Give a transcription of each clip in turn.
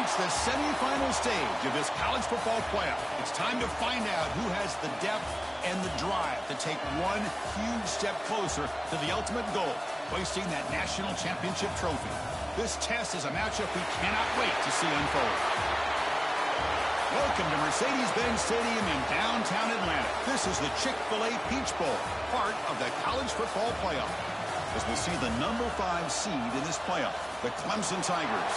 reached the semifinal stage of this college football playoff. It's time to find out who has the depth and the drive to take one huge step closer to the ultimate goal, hoisting that national championship trophy. This test is a matchup we cannot wait to see unfold. Welcome to Mercedes-Benz Stadium in downtown Atlanta. This is the Chick-fil-A Peach Bowl, part of the college football playoff. As we'll see the number 5 seed in this playoff, the Clemson Tigers,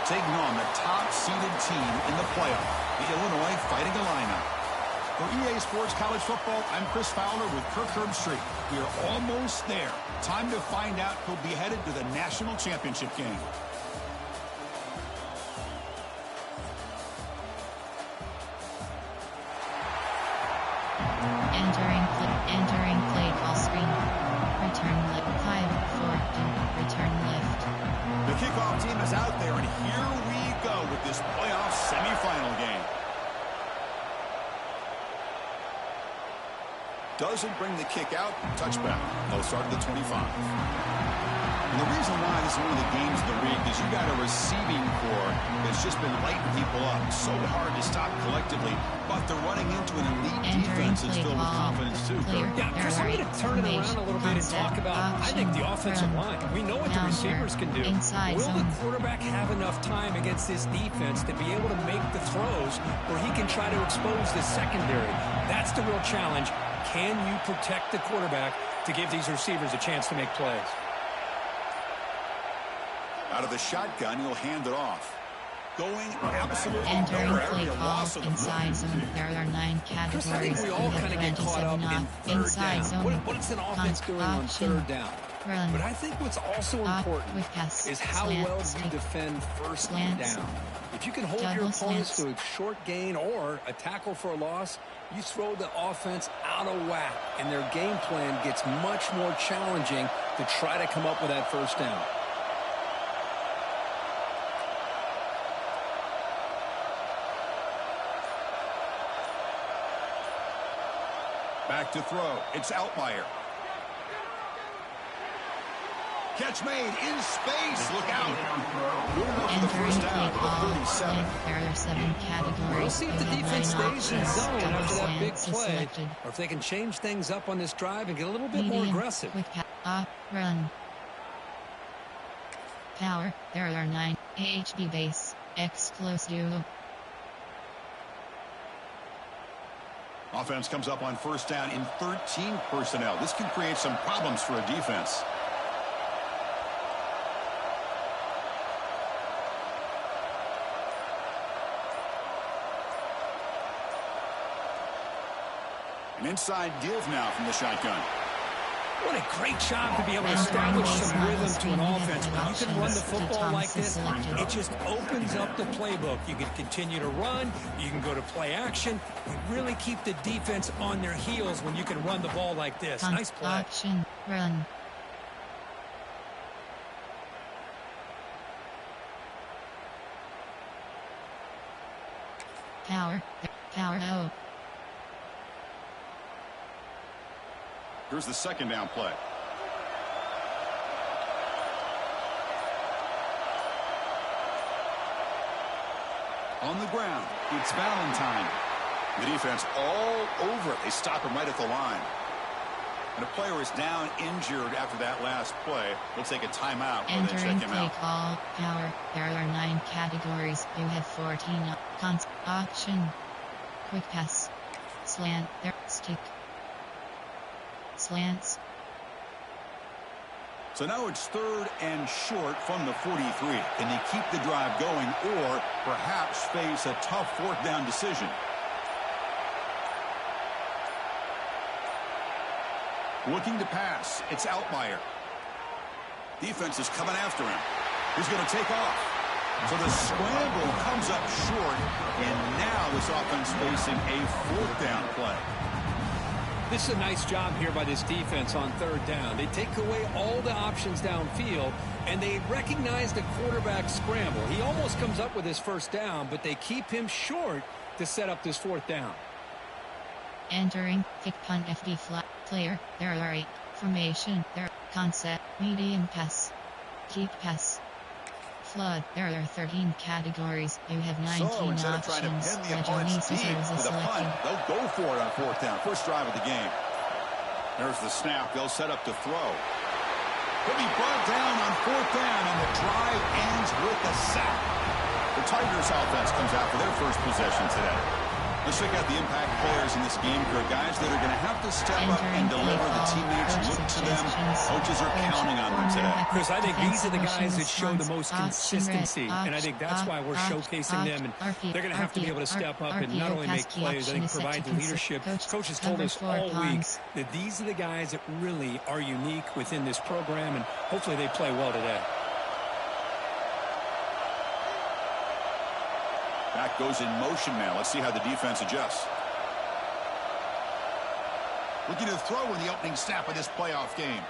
taking on the top-seeded team in the playoff, the Illinois Fighting Illini. For EA Sports College Football, I'm Chris Fowler with Kirk Herbstreit. We are almost there. Time to find out who'll be headed to the national championship game. Entering play call screen. Return lift 5-4 return lift. The kickoff team is out there, and here we go with this playoff semifinal game. Doesn't bring the kick out. Touchback. They'll start at the 25. And the reason why this is one of the games of the week is you got a receiving corps that's just been lighting people up. So hard to stop collectively, but they're running into an elite defense that's filled with confidence too. Yeah, Chris, I'm going to turn it around a little bit and talk about, I think, the offensive line. We know what the receivers can do. Will the quarterback have enough time against this defense to be able to make the throws where he can try to expose the secondary? That's the real challenge. Can you protect the quarterback to give these receivers a chance to make plays? Out of the shotgun, he'll hand it off. Going absolutely entering nowhere. play call inside zone. There are 9 categories. Chris, I think we all kind of get caught up in third down. What's an offense doing on third down? But I think what's also important is how well you defend first down. If you can hold your opponents to a short gain or a tackle for a loss, you throw the offense out of whack, and their game plan gets much more challenging to try to come up with that first down. Back to throw. It's Outlier. Catch made in space. Look out. Entering play call. There are 7 categories. We'll see if the defense stays in zone after that big play, or if they can change things up on this drive and get a little bit more aggressive. Run. Power. There are 9 HB base. Explosive. Offense comes up on first down in 13 personnel. This can create some problems for a defense. An inside give now from the shotgun. What a great job to be able to establish some rhythm to an offense. When you can run the football like this, it just opens up the playbook. You can continue to run. You can go to play action. You really keep the defense on their heels when you can run the ball like this. Nice play. Action, run. Power. Oh. Here's the second down play. On the ground, it's Valentine. The defense all over it. They stop him right at the line. And a player is down injured after that last play. We'll take a timeout while they check him out. Call, power. There are 9 categories. You have 14. Option. Quick pass. Slant. There. Stick. Slants. So now it's 3rd and short from the 43. Can they keep the drive going or perhaps face a tough 4th down decision? Looking to pass. It's Outlier. Defense is coming after him. He's going to take off. So the scramble comes up short, and now this offense facing a 4th down play. This is a nice job here by this defense on 3rd down. They take away all the options downfield, and they recognize the quarterback scramble. He almost comes up with his first down, but they keep him short to set up this 4th down. Entering, kick punt FD flat player. There are 8. Formation. There. Concept. Medium pass. Keep pass. Flood. There are 13 categories. You have 19 so instead of trying to options. pin the opponent's deep with a punt, they'll go for it on fourth down. First drive of the game. There's the snap. They'll set up to throw. He'll be brought down on fourth down, and the drive ends with a sack. The Tigers offense comes out for their first possession today. Let's check out the impact players in this game here, guys that are going to have to step up and deliver. The teammates look to them. Coaches are counting on them today. Chris, I think these are the guys that show the most consistency, and I think that's why we're showcasing them. And they're going to have to be able to step up and not only make plays, I think provide the leadership. Coaches told us all week that these are the guys that really are unique within this program, and hopefully they play well today. Back goes in motion now. Let's see how the defense adjusts. Looking to throw in the opening snap of this playoff game.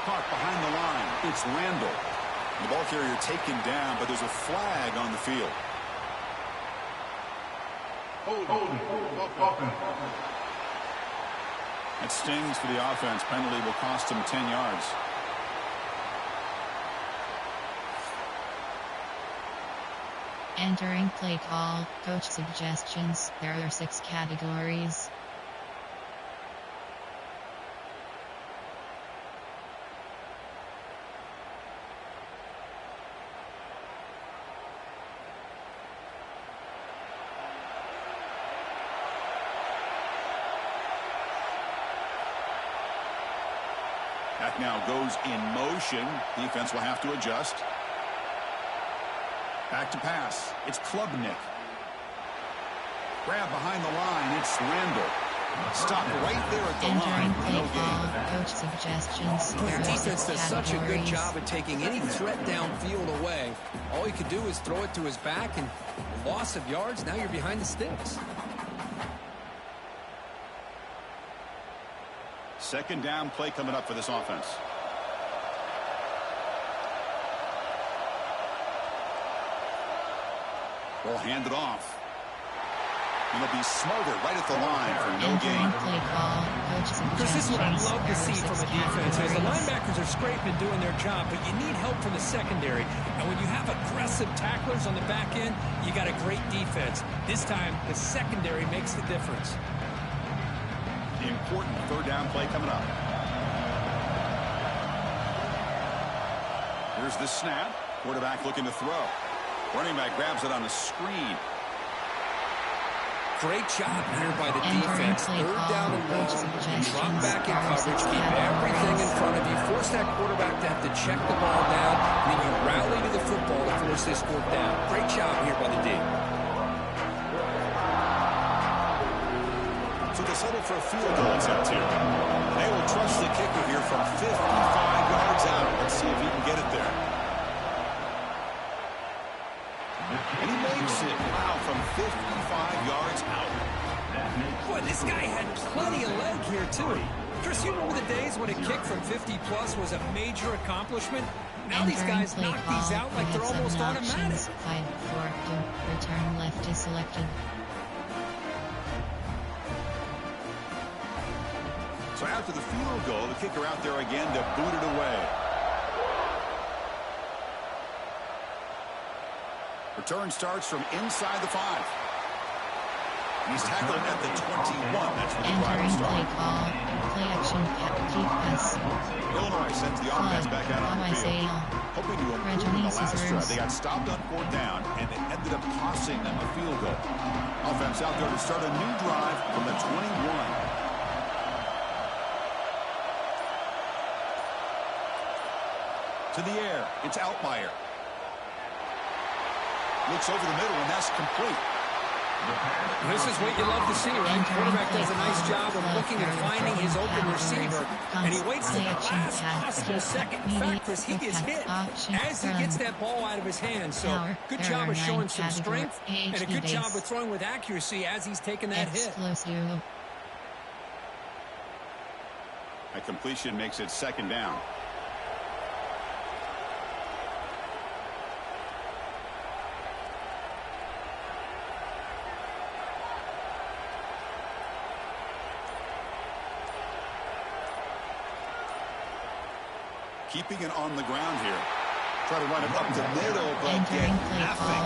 Caught behind the line. It's Randall. The ball carrier taken down, but there's a flag on the field. That stings for the offense. Penalty will cost them 10 yards. Entering play call, coach suggestions. There are 6 categories. That now goes in motion. Defense will have to adjust. Back to pass. It's Klubnik. Grab behind the line. It's Randall. Stop right there at the line. No gain. Coach suggestions. The defense does such a good job at taking any threat downfield away. All you could do is throw it to his back, and loss of yards, now you're behind the sticks. Second down play coming up for this offense. Will hand it off. And they'll be smothered right at the line for no gain. Chris, this is what I love to see from a defense. As the linebackers are scraping, doing their job, but you need help from the secondary. And when you have aggressive tacklers on the back end, you got a great defense. This time, the secondary makes the difference. The important third down play coming up. Here's the snap. Quarterback looking to throw. Running back grabs it on the screen. Great job here by the defense. Third down and long. Drop back in coverage. Keep everything in front of you. Force that quarterback to have to check the ball down. And then you rally to the football to force this fourth down. Great job here by the D. So they settle for a field goal attempt here. They will trust the kicker here from 55 yards out. Let's see if he can get it there. And he makes it. Wow, from 55 yards out. Boy, this guy had plenty of leg here, too. Chris, you remember the days when a kick from 50-plus was a major accomplishment? Now these guys knock these out like they're almost automatic. 5-4, return left is selected. So after the field goal, the kicker out there again to boot it away. Return starts from inside the 5. And he's tackled at the 21. That's where the drive starts. Play call, play action, keep pass. Illinois sends the offense back out on the field. Hoping to improve in the last drive. They got stopped on fourth down, and it ended up costing them a field goal. Offense out there to start a new drive from the 21. To the air, it's Altmaier. Looks over the middle, and that's complete. This is what you love to see, right? Quarterback does a nice job of looking and finding his open receiver, and he waits to the last possible second. In fact, Chris, he gets hit as he gets that ball out of his hands. So good job of showing some strength, and a good job of throwing with accuracy as he's taking that hit. That completion makes it second down. Keeping it on the ground here. Try to run it up the middle, but get nothing.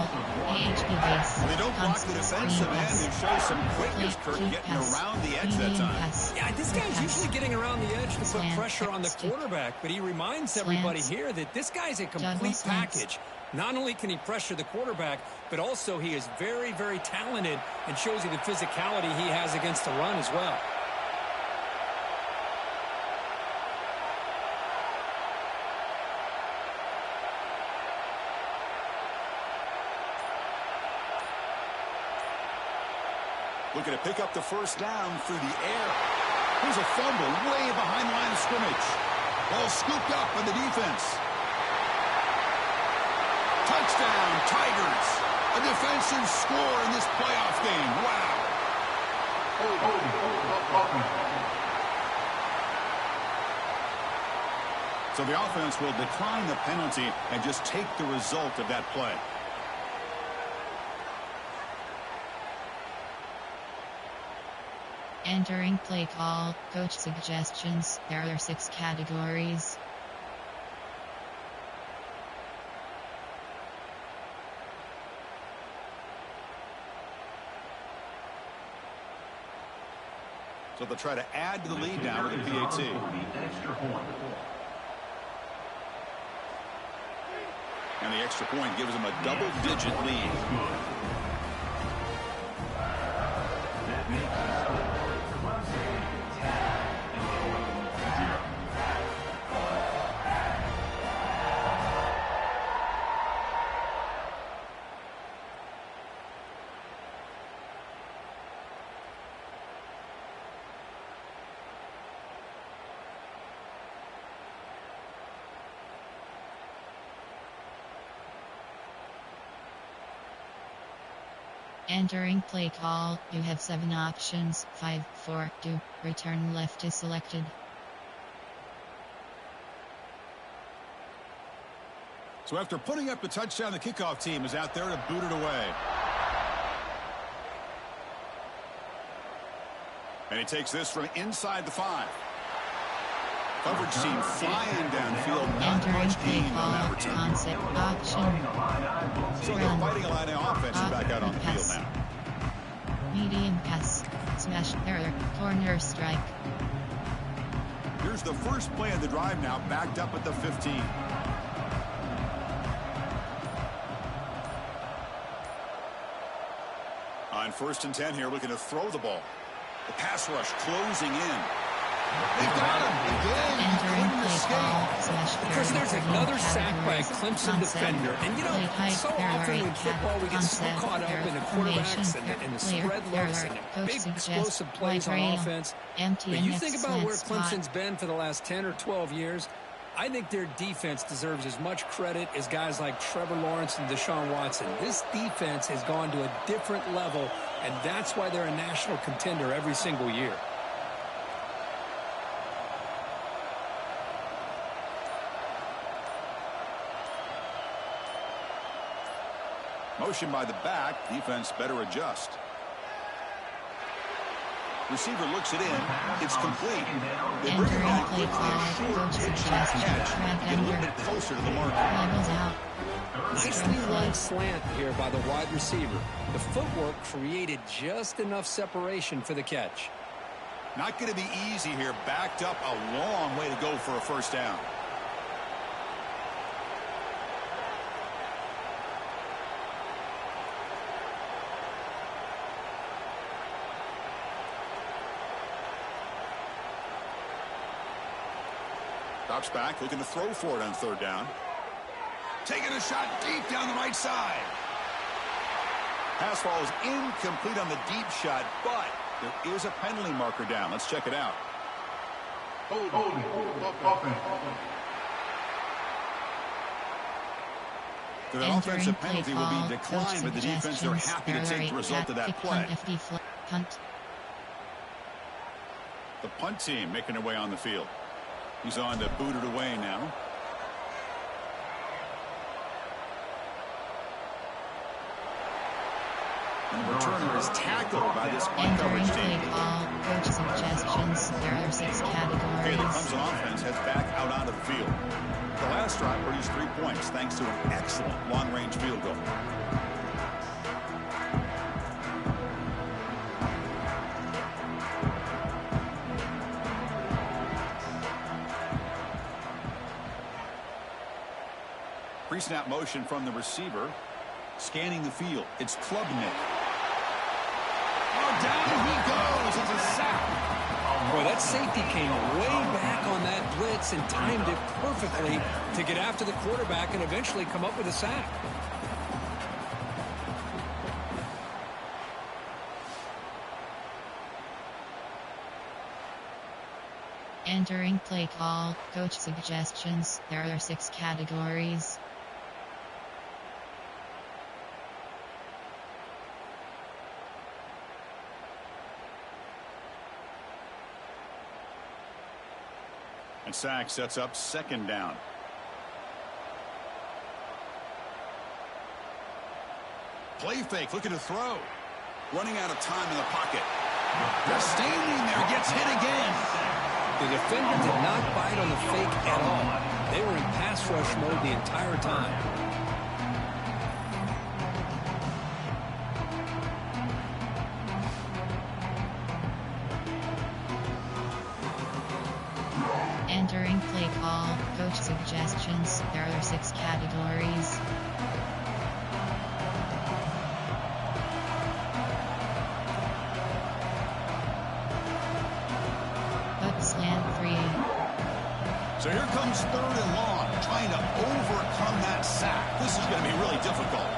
They don't block the defensive end and show some quickness, Kirk, getting around the edge that time. Yeah, this guy's usually getting around the edge to put pressure on the quarterback, but he reminds everybody here that this guy's a complete package. Not only can he pressure the quarterback, but also he is very, very talented and shows you the physicality he has against the run as well. Looking to pick up the first down through the air. Here's a fumble way behind the line of scrimmage. Ball scooped up by the defense. Touchdown, Tigers. A defensive score in this playoff game. Wow. So the offense will decline the penalty and just take the result of that play. Entering play call, coach suggestions. There are 6 categories. So they'll try to add to the lead now with the PAT. And the extra point gives them a double-digit lead. Entering play call, you have 7 options. 5, 4, 2, return left is selected. So after putting up the touchdown, the kickoff team is out there to boot it away. And he takes this from inside the 5. Coverage team flying downfield. Not much gain on that return. Concept option. So they're fighting a line of offense back out on the field now. Medium pass. Smash error. Corner strike. Here's the first play of the drive now, backed up at the 15. On 1st and 10 here, looking to throw the ball. The pass rush closing in. They've got him again. Couldn't escape. Because there's another sack by a Clemson defender. And, you know, so often in football we get so caught up in the quarterbacks and the spread looks and the big explosive plays on offense. But you think about where Clemson's been for the last 10 or 12 years, I think their defense deserves as much credit as guys like Trevor Lawrence and Deshaun Watson. This defense has gone to a different level, and that's why they're a national contender every single year. Motion by the back. Defense better adjust. Receiver looks it in. It's complete. They bring it back quickly. A short pitch catch. Get a little bit closer to the marker. Nicely run slant here by the wide receiver. The footwork created just enough separation for the catch. Not going to be easy here. Backed up a long way to go for a first down. Drops back, looking to throw for it on 3rd down. Taking a shot deep down the right side. Pass ball is incomplete on the deep shot, but there is a penalty marker down. Let's check it out. The offensive penalty will be declined, but the defense are happy to take the result of that play. The punt team making their way on the field. He's on to boot it away now. And the returner is tackled by this punt coverage team. Coach suggestions. There are 6 categories. Okay, the Clemson offense heads back out onto the field. The last drive produced 3 points. points thanks to an excellent long-range field goal. Pre-snap motion from the receiver. Scanning the field. It's Klubnik. Oh, down he goes. It's a sack. Boy, that safety came way back on that blitz and timed it perfectly to get after the quarterback and eventually come up with a sack. Entering play call, coach suggestions. There are 6 categories. And sack sets up second down. Play fake, looking to throw. Running out of time in the pocket. Just standing there, gets hit again. The defender did not bite on the fake at all. They were in pass rush mode the entire time. Entering play call, coach suggestions. There are 6 categories. Up slant 3. So here comes 3rd and long, trying to overcome that sack. This is going to be really difficult.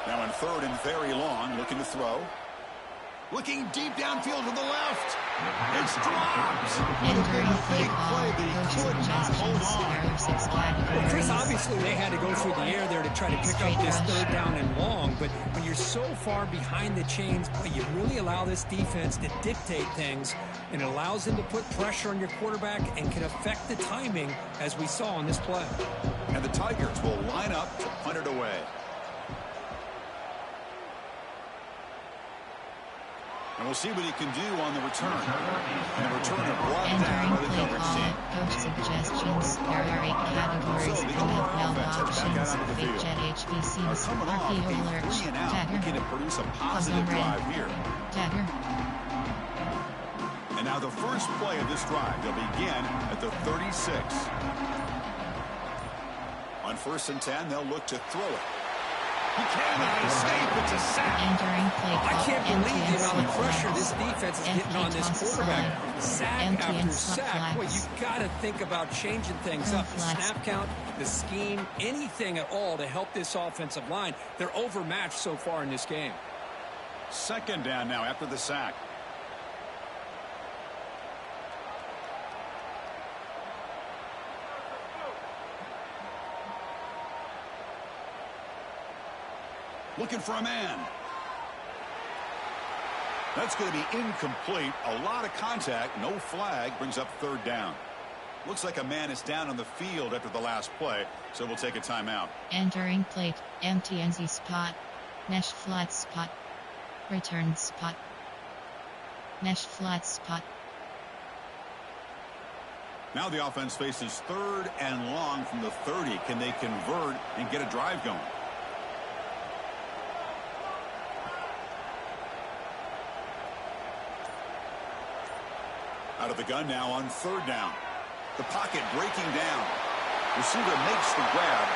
Now in 3rd and very long, looking to throw. Looking deep downfield to the left. It's dropped. Entering play Big call, play, but he coach could not hold suggestions. on. There are 6 categories. Well, Chris, obviously they had to go through the air there to try to pick up this 3rd down and long, but when you're so far behind the chains, you really allow this defense to dictate things, and it allows them to put pressure on your quarterback and can affect the timing, as we saw on this play. And the Tigers will line up to punt it away. And we'll see what he can do on the return. And the returner brought down by the coverage team. Coach suggestions. There are 8 categories. So the NFL offense back out options. onto the Fake field. jet HBCs. Are coming off RPO a alert. 3 and out, Dagger. looking to produce a positive drive here. Dagger. And now the first play of this drive, they'll begin at the 36. On 1st and 10, they'll look to throw it. He cannot escape. It's a sack. Entering play call. I can't believe the amount of pressure flags. this defense is Empty getting on this toss quarterback. flag. Sack Empty after and slot sack. Boy, flags. you've got to think about changing things Curl up. The flags. snap count, the scheme, anything at all to help this offensive line. They're overmatched so far in this game. 2nd down now after the sack. Looking for a man. That's going to be incomplete. A lot of contact. No flag. Brings up 3rd down. Looks like a man is down on the field after the last play, so we'll take a timeout. Entering plate. Empty NZ spot. Mesh flat spot. Return spot. Mesh flat spot. Now the offense faces 3rd and long from the 30. Can they convert and get a drive going? Out of the gun now on 3rd down. The pocket breaking down. Receiver makes the grab.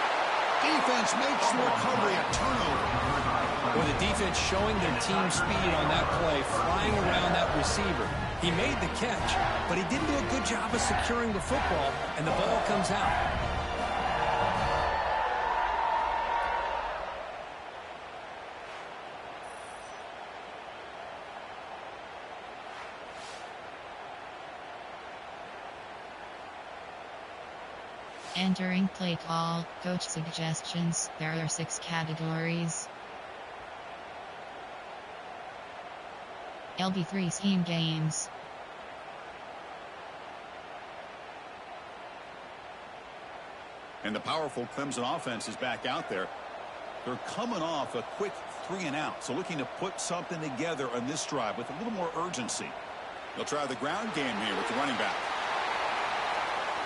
Defense makes the recovery, a turnover. Well, the defense showing their team speed on that play, flying around that receiver. He made the catch, but he didn't do a good job of securing the football, and the ball comes out. Entering play call, coach suggestions. There are 6 categories. LB3 scheme games. And the powerful Clemson offense is back out there. They're coming off a quick 3 and out, so looking to put something together on this drive with a little more urgency. They'll try the ground game here with the running back.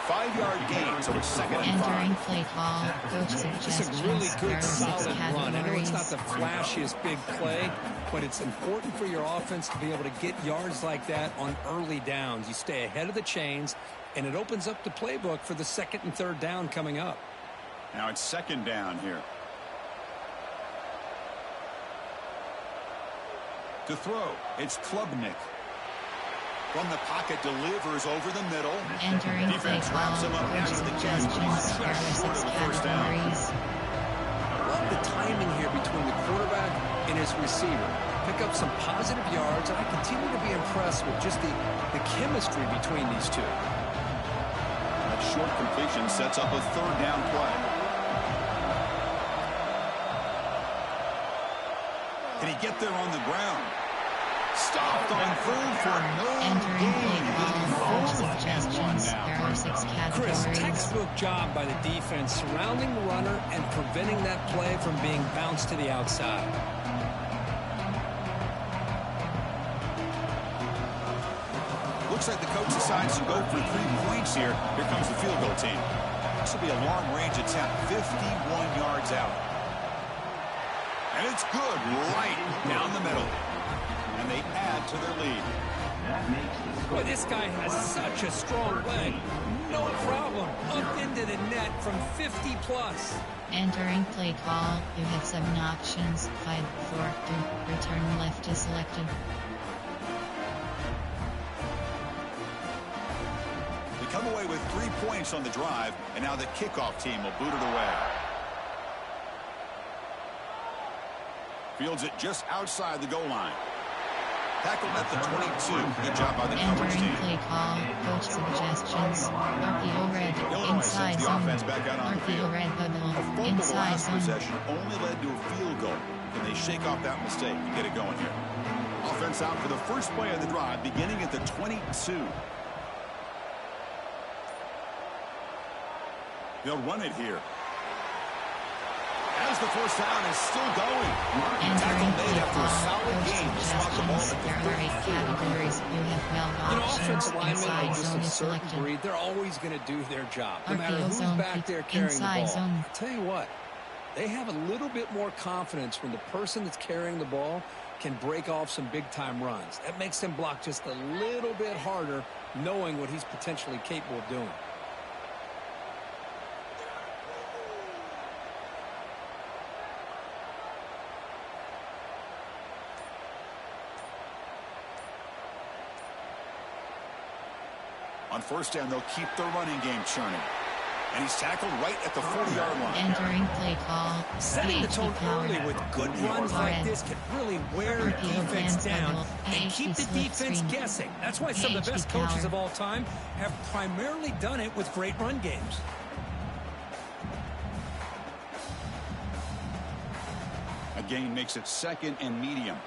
5-yard gain, so it's second and 5. Entering play call, coach suggestions. It's a really good, solid run. I know it's not the flashiest big play, but it's important for your offense to be able to get yards like that on early downs. You stay ahead of the chains, and it opens up the playbook for the second and third down coming up. Now it's second down here. To throw, it's Klubnik. From the pocket, delivers over the middle. Entering defense wraps him up next to the catch. Short of the first down. I love the timing here between the quarterback and his receiver. Pick up some positive yards, and I continue to be impressed with just the chemistry between these two. That short completion sets up a third down play. Can he get there on the ground? Stopped on third for no gain. Chris, textbook job by the defense surrounding the runner and preventing that play from being bounced to the outside. Looks like the coach decides to go for 3 points here. Here comes the field goal team. This will be a long-range attempt, 51 yards out. And it's good, right down the middle. And they add to their lead. Boy, this guy has such a strong leg. No problem. Up into the net from 50-plus. Entering play call, you have 7 options. 5, 4, 2, return left is selected. They come away with 3 points on the drive, and now the kickoff team will boot it away. Fields it just outside the goal line. Tackled at the 22. Good job by the coverage team. Entering play call, coach suggestions. RPO red, inside zone. RPO red bubble, inside zone. Possession only led to a field goal. Can they shake off that mistake and get it going here? Offense out for the first play of the drive, beginning at the 22. They'll run it here. As the first down is still going. Tackle made after a solid game to spot the ball at the 34. Categories. You have 12 options. Offensive linemen are just a certain breed. They're always going to do their job, no matter who's back there carrying the ball. I'll tell you what, they have a little bit more confidence when the person that's carrying the ball can break off some big-time runs. That makes them block just a little bit harder, knowing what he's potentially capable of doing. On first down, they'll keep the running game churning. And he's tackled right at the 40-yard line. Entering play call. Setting the tone early with good runs like this can really wear defense down and keep the defense guessing. That's why some of the best coaches of all time have primarily done it with great run games. A gain makes it second and medium.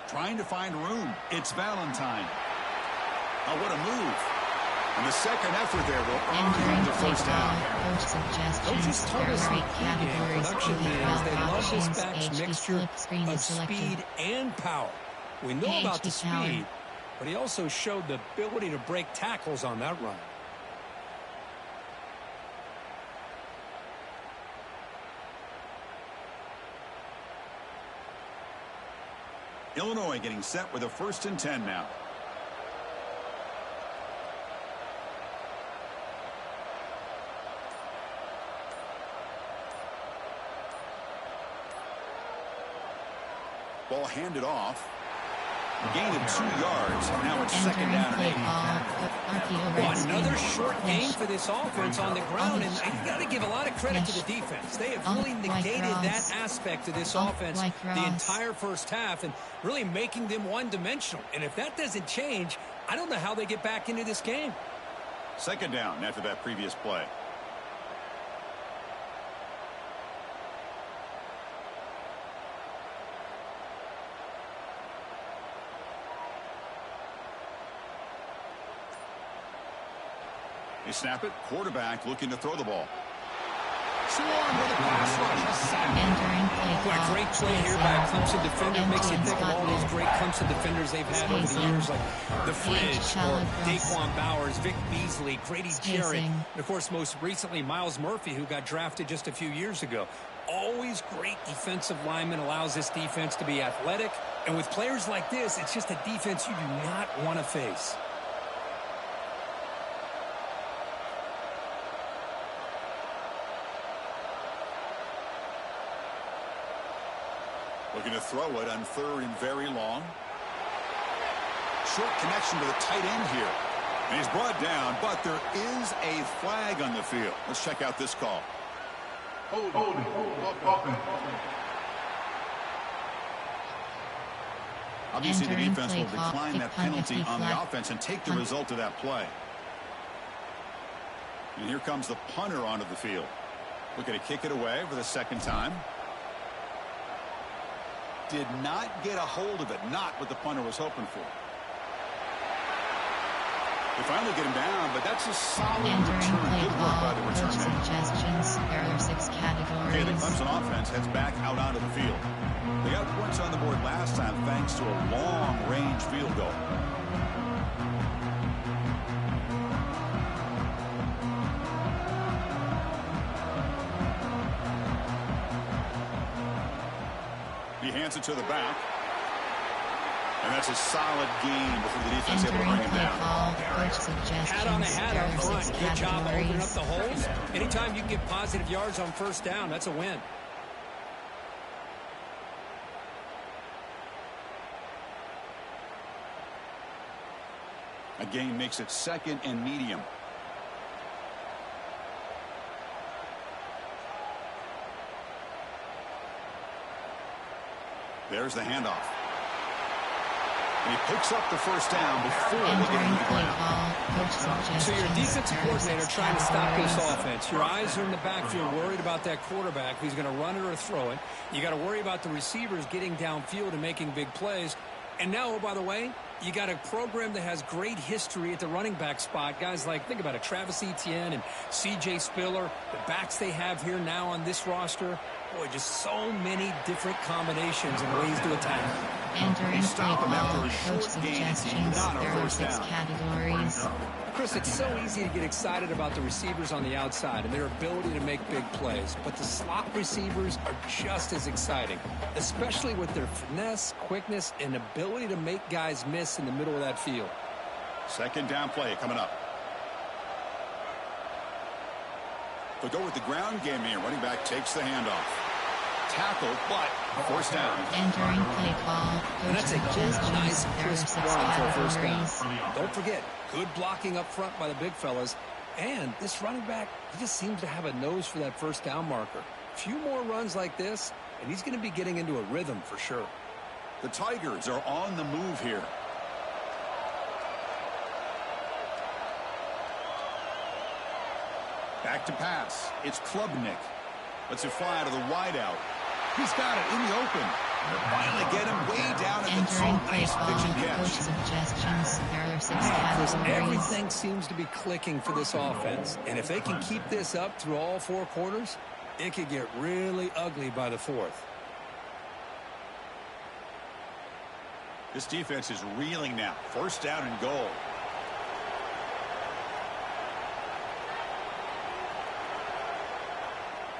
Trying to find room. It's Valentine. Oh, what a move. And the second effort there will earn the first down. Coaches told us in the pregame production meetings they love this back's mixture of speed and power. We know about the speed, but he also showed the ability to break tackles on that run. Illinois getting set with a 1st and 10 now. Ball handed off. A gain of 2 yards. Now it's second down and 8. Another short gain for this offense on the ground, and you got to give a lot of credit to the defense. They have really negated that aspect of this offense the entire first half and really making them one-dimensional. And if that doesn't change, I don't know how they get back into this game. Second down after that previous play. They snap it. Quarterback looking to throw the ball. Swarm with a pass rush. Entering play What a great play here by a Clemson defender. Makes you think of all those great Clemson defenders they've had over the years, like the Fridge or Daquan Bowers, Vic Beasley, Grady Jarrett, and of course most recently Miles Murphy, who got drafted just a few years ago. Always great defensive lineman, allows this defense to be athletic, and with players like this, it's just a defense you do not want to face. Looking to throw it on 3rd and very long. Short connection to the tight end here. And he's brought down, but there is a flag on the field. Let's check out this call. Holding. Obviously, the defense will decline that penalty on the offense and take the result of that play. And here comes the punter onto the field. Looking to kick it away for the 2nd time. Did not get a hold of it. Not what the punter was hoping for. They finally get him down, but that's a solid return. Good work by the return man. Suggestions. There are 6 categories. Okay, the Clemson offense heads back out onto the field. They got points on the board last time thanks to a long-range field goal. He hands it to the back. And that's a solid gain before the defense able to bring him down. Hat on a hat up front. Good job opening up the holes. Anytime you can get positive yards on 1st down, that's a win. A gain makes it 2nd and medium. There's the handoff. And he picks up the 1st down before they get into the ground. So your defensive coordinator trying to stop this offense. Your eyes are in the backfield, worried about that quarterback who's going to run it or throw it. You got to worry about the receivers getting downfield and making big plays. And now, oh, by the way, you got a program that has great history at the running back spot. Guys like, think about it, Travis Etienne and C.J. Spiller, the backs they have here now on this roster. Boy, just so many different combinations and ways to attack. Entering play call, coach suggestions. There are 6 categories. Chris, it's so easy to get excited about the receivers on the outside and their ability to make big plays, but the slot receivers are just as exciting, especially with their finesse, quickness, and ability to make guys miss in the middle of that field. 2nd down play coming up. They'll go with the ground game here. Running back takes the handoff. Tackled, but 1st down. Entering play call. And that's a good, nice, crisp run for a 1st down. Don't forget, good blocking up front by the big fellas. And this running back, he just seems to have a nose for that 1st down marker. A few more runs like this, and he's going to be getting into a rhythm for sure. The Tigers are on the move here. Back to pass. It's Klubnik. Lets it fly out of the wideout. He's got it in the open. They'll finally get him way down in the zone. Nice pitch and catch. Coach suggestions. There are 6 categories. Everything seems to be clicking for this offense. And if they can keep this up through all 4 quarters, it could get really ugly by the 4th. This defense is reeling now. 1st down and goal.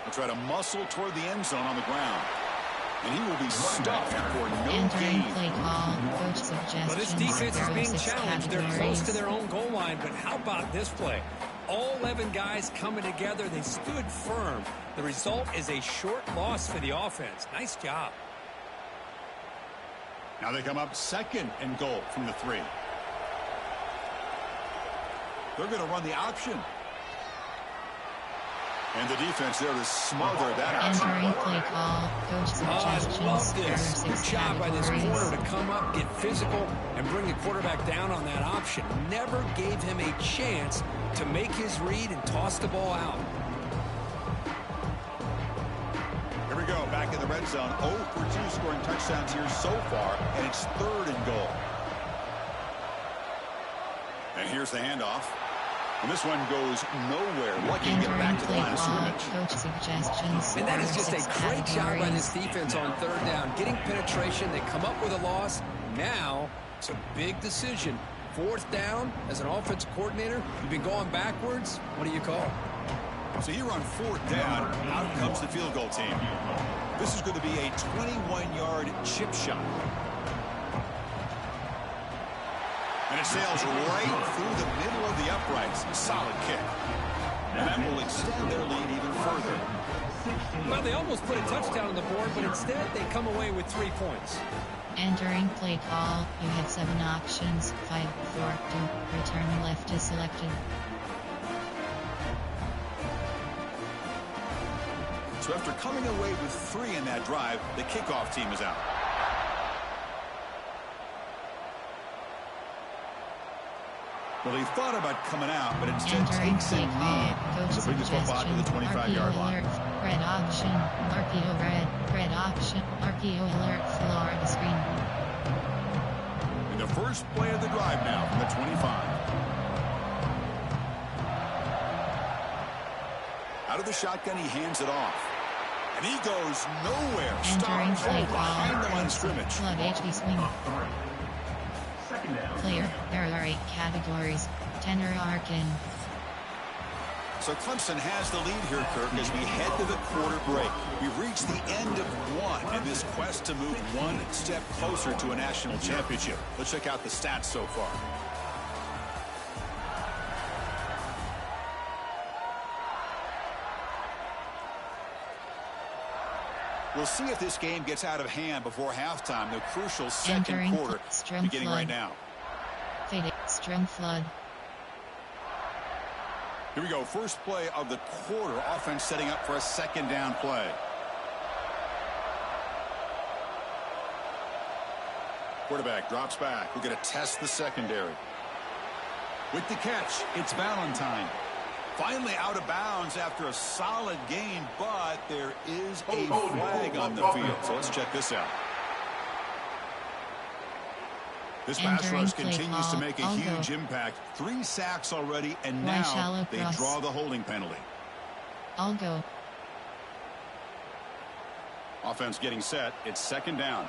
They'll try to muscle toward the end zone on the ground. And he will be stuffed for no gain. Play call, coach suggestions. Well, this defense is being challenged. They're close to their own goal line, but how about this play? All 11 guys coming together. They stood firm. The result is a short loss for the offense. Nice job. Now they come up 2nd and goal from the 3. They're going to run the option. And the defense there to smother that option. Entering play call, coach suggestions. I love this. Good job by this corner to come up, get physical, and bring the quarterback down on that option. Never gave him a chance to make his read and toss the ball out. Here we go, back in the red zone. 0 for 2 scoring touchdowns here so far, and it's 3rd and goal. And here's the handoff. And this one goes nowhere. Lucky to get back to the line of scrimmage. Coach suggestions. And that is just a great job by this defense on third down. Getting penetration, they come up with a loss. Now, it's a big decision. Fourth down, as an offensive coordinator, you've been going backwards. What do you call? So here on fourth down, out comes the field goal team. This is going to be a 21-yard chip shot. And it sails right through the middle of the uprights. Solid kick. And that will extend their lead even further. Well, they almost put a touchdown on the board, but instead they come away with 3 points. Entering play call, you have 7 options. 5, 4, 2, return left is selected. So after coming away with 3 in that drive, the kickoff team is out. Well, he thought about coming out, but instead takes a knee to bring the football to the 25-yard line. Red option, RPO red option, RPO alert, Florida screen. And the first play of the drive now from the 25. Out of the shotgun, he hands it off. And he goes nowhere. Entering play behind the line call, of scrimmage. flood HB swing. Player, there are 8 categories. Tenor Arkin. So Clemson has the lead here, Kirk, as we head to the quarter break. We've reached the end of one in this quest to move one step closer to a national championship. Let's check out the stats so far. We'll see if this game gets out of hand before halftime. The crucial second quarter beginning right now. Fade strum flood. Here we go. First play of the quarter. Offense setting up for a second down play. Quarterback drops back. We're going to test the secondary. With the catch, it's Valentine. Finally out of bounds after a solid gain, but there is a flag on the field. So let's check this out. This pass rush continues to make a huge impact. 3 sacks already, and now they draw the holding penalty. I'll go. Offense getting set. It's second down.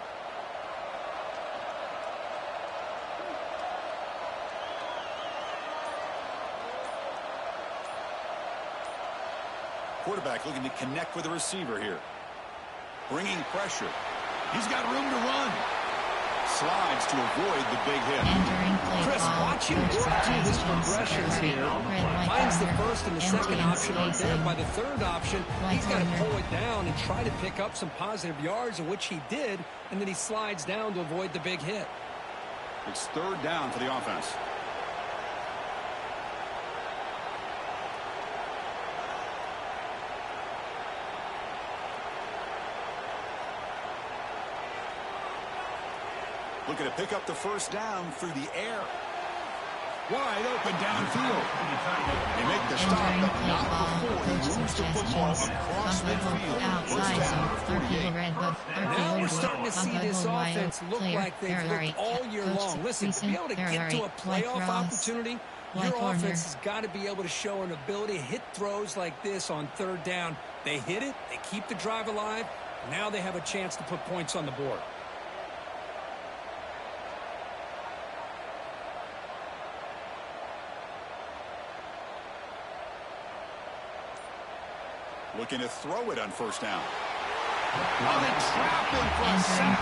Quarterback looking to connect with the receiver here. Bringing pressure. He's got room to run. Slides to avoid the big hit. Chris, watch him work through his progressions here. Finds the first and the second option aren't there. By the third option, he's got to pull it down and try to pick up some positive yards, which he did, and then he slides down to avoid the big hit. It's third down for the offense. Looking to pick up the first down through the air. Wide open downfield. They make the stop, but not before he moves the football across midfield. First down, 48. Now we're starting to see this offense look like they've looked all year long. Listen, to be able to get to a playoff opportunity, your offense has got to be able to show an ability to hit throws like this on third down. They hit it, they keep the drive alive. Now they have a chance to put points on the board. Looking to throw it on first down. On the trap in for a sack.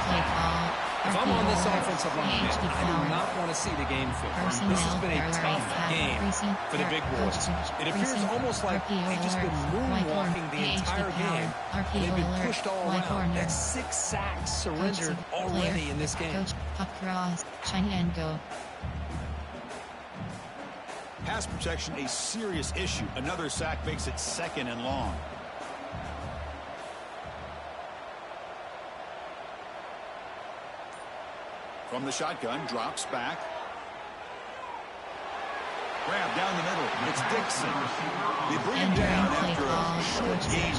If I'm on this offensive line, I do not want to see the game film. This has been a tough game for the big boys. It appears almost like they've just been moonwalking the entire game. They've been pushed all around. That's 6 sacks surrendered already in this game. Across, China and go. Pass protection, a serious issue. Another sack makes it second and long. From the shotgun, drops back. Grab down the middle. It's Dixon. They bring him down after a short gain.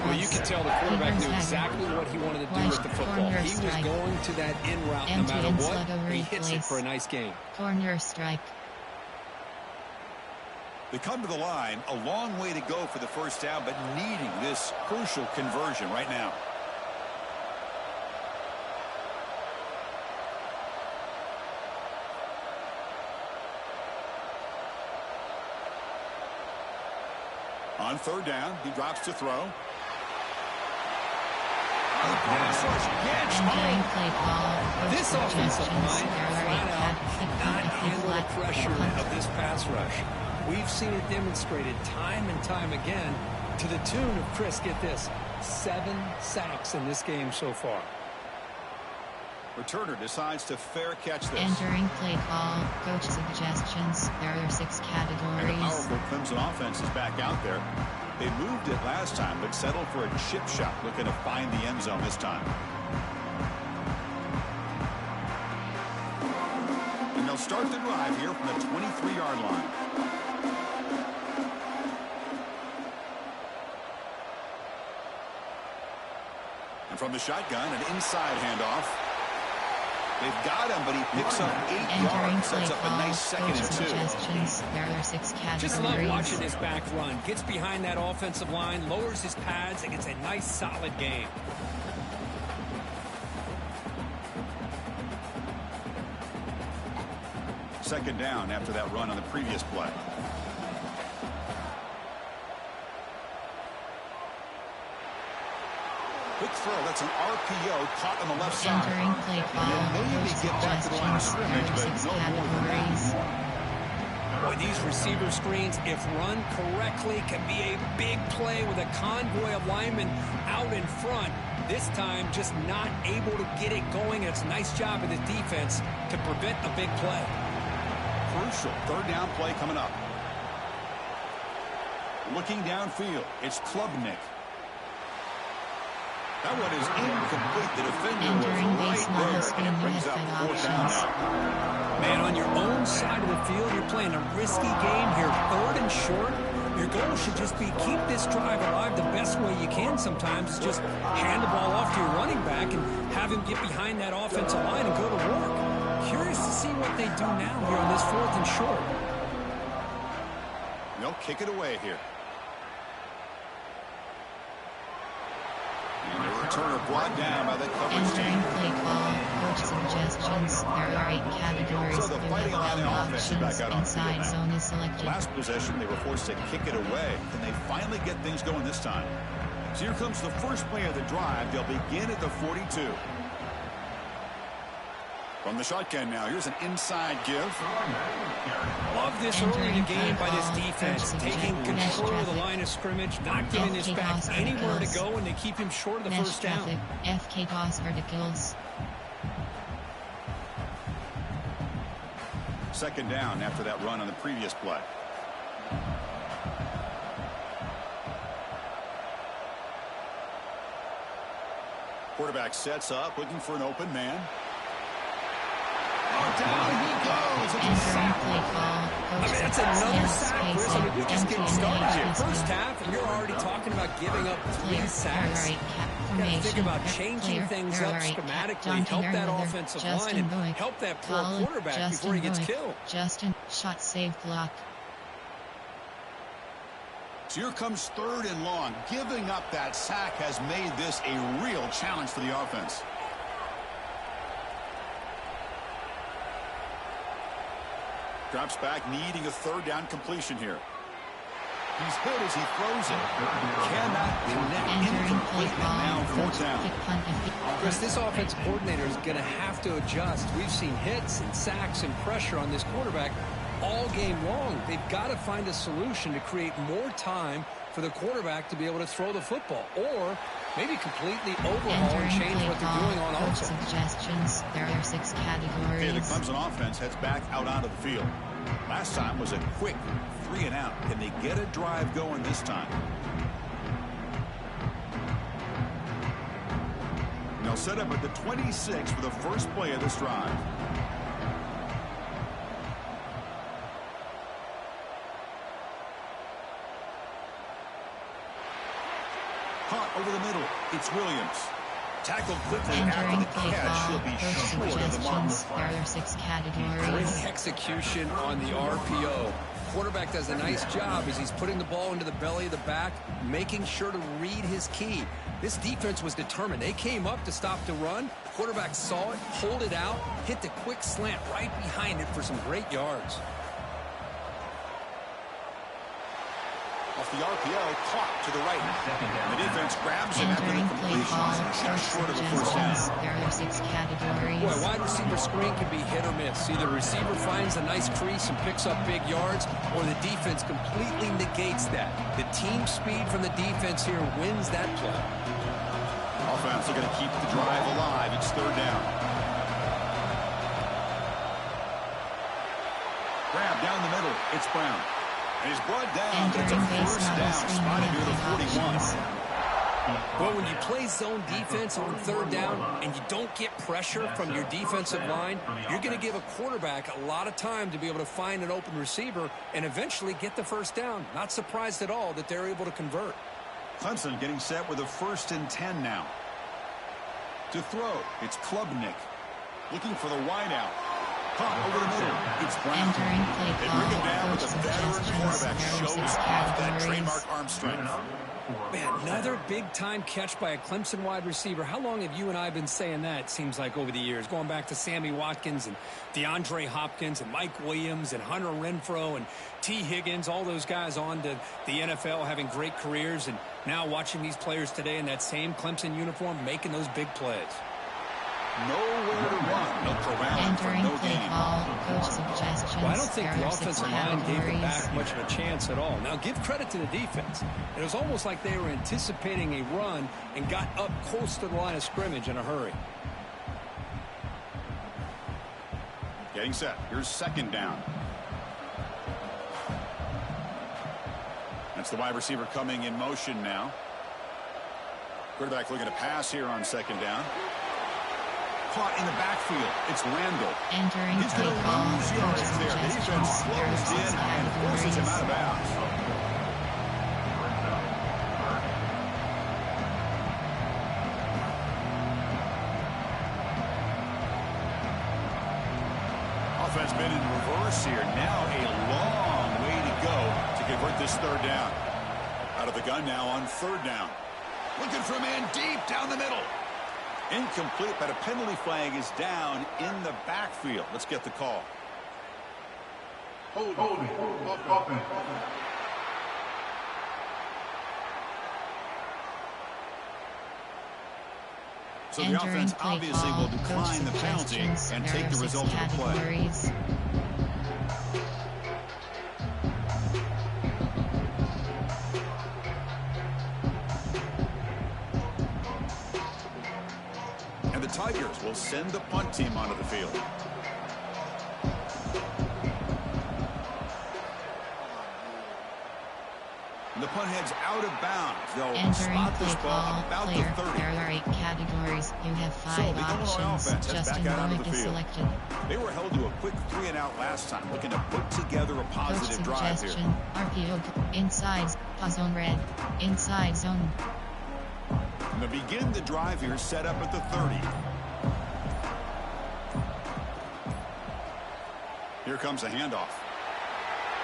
Well, you can tell the quarterback knew exactly what he wanted to do with the football. He was going to that in route no matter what. He hits it for a nice gain. Corner strike. They come to the line, a long way to go for the first down, but needing this crucial conversion right now. On third down, he drops to throw. This offensive line flat out cannot handle the pressure of this pass rush. We've seen it demonstrated time and time again to the tune of, Chris, get this, 7 sacks in this game so far. Returner decides to fair catch this. Entering play call, coach suggestions. There are 6 categories. And the powerful Clemson offense is back out there. They moved it last time, but settled for a chip shot, looking to find the end zone this time. And they'll start the drive here from the 23-yard line. And from the shotgun, an inside handoff. They've got him, but he picks up 8 yards. Sets up a nice 2nd and 2. There are 6 categories. Just love watching this back run. Gets behind that offensive line, lowers his pads, and gets a nice, solid game. Second down after that run on the previous play. Quick throw. That's an RPO caught on the left side. Entering play call. Maybe get back to the line of scrimmage, but no more than that. Boy, these receiver screens, if run correctly, can be a big play with a convoy of linemen out in front. This time, just not able to get it going. It's a nice job of the defense to prevent a big play. Crucial third down play coming up. Looking downfield, it's Klubnik. That one is incomplete. The defender was right there, and it brings out the fourth down now. Man, on your own side of the field, you're playing a risky game here. 3rd and short. Your goal should just be keep this drive alive the best way you can sometimes. Is just hand the ball off to your running back and have him get behind that offensive line and go to work. Curious to see what they do now here on this 4th and short. They'll kick it away here. And the returner brought down by the coverage team. Entering play call, coach suggestions. There are 8 categories. So the fighting line of offense is back out on the field inside zone is selected. Last possession, they were forced to kick it away. Can they finally get things going this time? So here comes the first play of the drive. They'll begin at the 42. From the shotgun now, here's an inside give. Love this early in the game by this defense, taking control of the line of scrimmage, not giving his back anywhere to go, and they keep him short of the first down. FK toss verticals. Second down after that run on the previous play. Quarterback sets up, looking for an open man. Down he goes. That's another sack, Chris. I mean, we're just getting started here. First half, and you're already talking about giving up 3 sacks. You got to think about changing things up schematically, help that offensive line, and help that poor quarterback before he gets killed. Justin, shot saved block. So here comes 3rd and long. Giving up that sack has made this a real challenge for the offense. Drops back, needing a 3rd down completion here. He's hit as he throws it. Cannot connect. Incomplete, and now 4th down. Chris, this offensive coordinator is going to have to adjust. We've seen hits and sacks and pressure on this quarterback all game long. They've got to find a solution to create more time for the quarterback to be able to throw the football, or maybe completely overhaul and change what they're doing on offense. Suggestions. There are 6 categories. Okay, the Clemson offense heads back out onto the field. Last time was a quick 3 and out. Can they get a drive going this time? And they'll set up at the 26 for the first play of this drive. Caught over the middle. It's Williams. Tackled quickly after the catch. He'll be short of the mark. There are 6 categories. Great execution on the RPO. quarterback does a nice job as he's putting the ball into the belly of the back, making sure to read his key. This defense was determined. They came up to stop the run. Quarterback saw it, pulled it out, hit the quick slant right behind it for some great yards. Off the RPO, clock to the right. The defense grabs him after the completion, just short of a first down. There are 6 categories. Boy, wide receiver screen can be hit or miss. Either receiver finds a nice crease and picks up big yards, or the defense completely negates that. The team speed from the defense here wins that play. Offense are going to keep the drive alive. It's third down. Grab down the middle. It's Brown. And he's brought down. It's a first down, spotted near the 41. Well, when you play zone defense on third down and you don't get pressure from your defensive line, you're going to give a quarterback a lot of time to be able to find an open receiver and eventually get the first down. Not surprised at all that they're able to convert. Clemson getting set with a 1st and 10 now. To throw, it's Klubnik. Looking for the wideout. Caught over the middle. It's Brown. Entering play They call. bring him down with a Coach veteran quarterback. suggestions. There are Shows 6 off that categories. trademark arm strength. Man, another big-time catch by a Clemson wide receiver. How long have you and I been saying that, it seems like, over the years? Going back to Sammy Watkins and DeAndre Hopkins and Mike Williams and Hunter Renfrow and T. Higgins, all those guys on to the NFL having great careers, and now watching these players today in that same Clemson uniform making those big plays. Nowhere to run. Look around for Entering no play gain. call. Coach suggestions. Well, I don't think There the are 6 offensive line gave the categories. back much of a chance at all. Now, give credit to the defense. It was almost like they were anticipating a run and got up close to the line of scrimmage in a hurry. Getting set. Here's second down. That's the wide receiver coming in motion now. Quarterback looking to pass here on second down. Caught in the backfield. It's Randall. Entering He's play going to call. lose Coach yards there. The defense suggestions. There are slows 6 in and forces him out of bounds. Offense been in reverse here. Now a long way to go to convert this third down. Out of the gun now on third down. Looking for a man deep down the middle. Incomplete, but a penalty flag is down in the backfield. Let's get the call. Hold it. Offense. So the Entering offense play obviously call. will decline the Coach penalty suggestions. and There take are the 6 result of the play. categories. And the Tigers will send the punt team onto the field. And the punt heads out of bounds. They'll Entering spot play this ball call. about Player. the 30. There are 8 categories. You have 5 So the Illinois options. offense heads Justin back out onto Roig the is field. selected. They were held to a quick 3-and-out last time, looking to put together a Coach positive drive here. suggestion. RPO. Inside. Pause zone red. Inside zone. And to begin the drive here, set up at the 30. Here comes a handoff.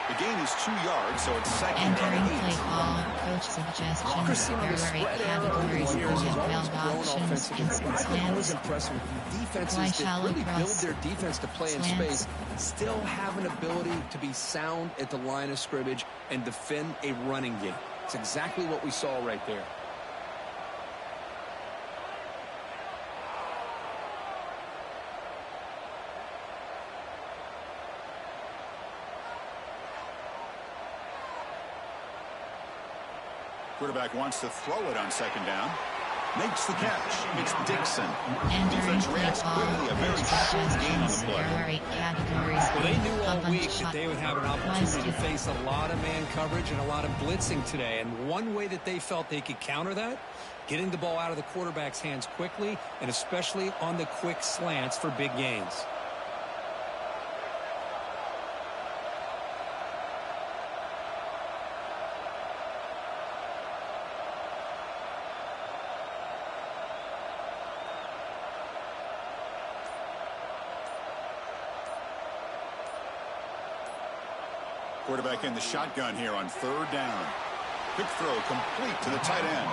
The gain is 2 yards, so it's second Entering and play 8. call. Coach suggestions. Christine, There the are 8 spread era over categories. the You years has have always 12 grown options. offensively. Instant I've been always slants. impressed with Why defenses that shallow really build cross? their defense to play in Slants. space, still have an ability to be sound at the line of scrimmage and defend a running game. It's exactly what we saw right there. Quarterback wants to throw it on second down. Makes the catch. It's Dixon. Entering Defense play reacts call. quickly. A very Coach short gain on the suggestions. play. There are 8 categories. Well, they knew all Up on week shot. that they would have an opportunity to face a lot of man coverage and a lot of blitzing today. And one way that they felt they could counter that, getting the ball out of the quarterback's hands quickly, and especially on the quick slants for big gains. Quarterback in the shotgun here on third down. Quick throw complete to the tight end.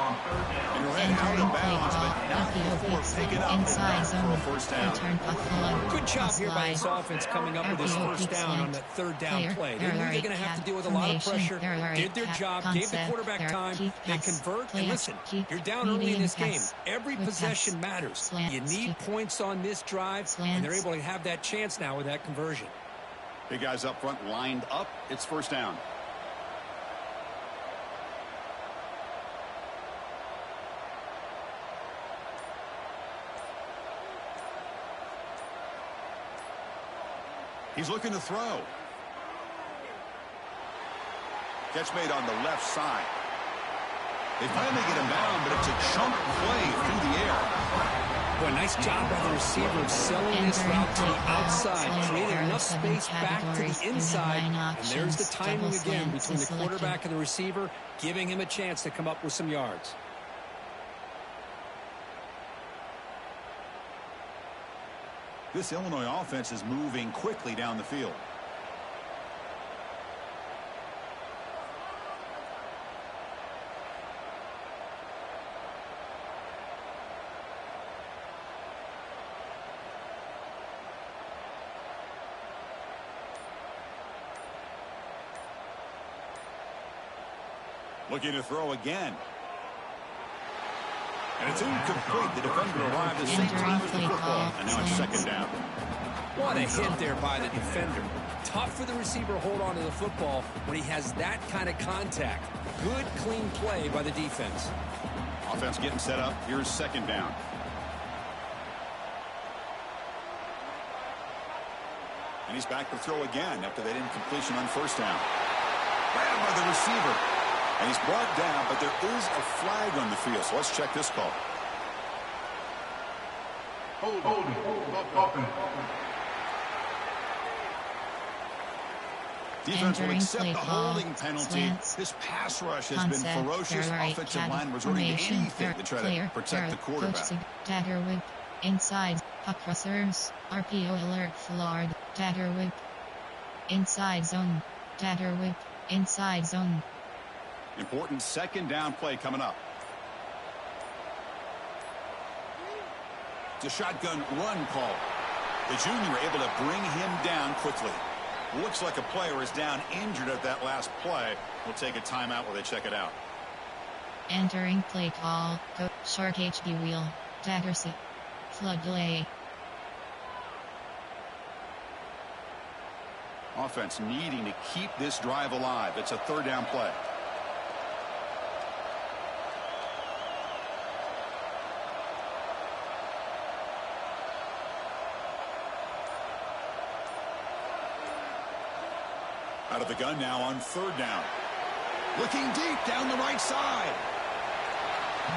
And you're heading out of bounds, but not before picking up inside for a first down. Good job here by this offense coming up with this first down on that third down play. They knew they're going to have to deal with a lot of pressure. Did their job, gave the quarterback time. They convert. And listen, you're down early in this game. Every possession matters. You need points on this drive, and they're able to have that chance now with that conversion. Big guys up front lined up. It's first down. He's looking to throw. Catch made on the left side. They finally get him down, but it's a chunk play through the air. Boy, nice job by the receiver selling this route to the outside, creating enough space back to the inside. And there's the timing again between the quarterback and the receiver, giving him a chance to come up with some yards. This Illinois offense is moving quickly down the field. Looking to throw again. And it's incomplete. The defender arrived at the same time as the football. And now it's second down. What a hit there by the defender. Tough for the receiver to hold on to the football when he has that kind of contact. Good, clean play by the defense. Offense getting set up. Here's second down. And he's back to throw again after that incompletion on first down. Grabbed by the receiver. And he's brought down, but there is a flag on the field. So let's check this call. Defense will accept the holding penalty. This pass rush has been ferocious. Offensive line resorting to anything to try to protect the quarterback. Dagger whip. Inside. Puck rushers. RPO alert. Floored. Dagger whip. Inside zone. Dagger whip. Inside zone. Important second down play coming up. It's a shotgun run call. The junior able to bring him down quickly. Looks like a player is down injured at that last play. We'll take a timeout while they check it out. Entering play call. Go short HB wheel. Dagger C. Flood delay. Offense needing to keep this drive alive. It's a third down play. Out of the gun now on third down. Looking deep down the right side.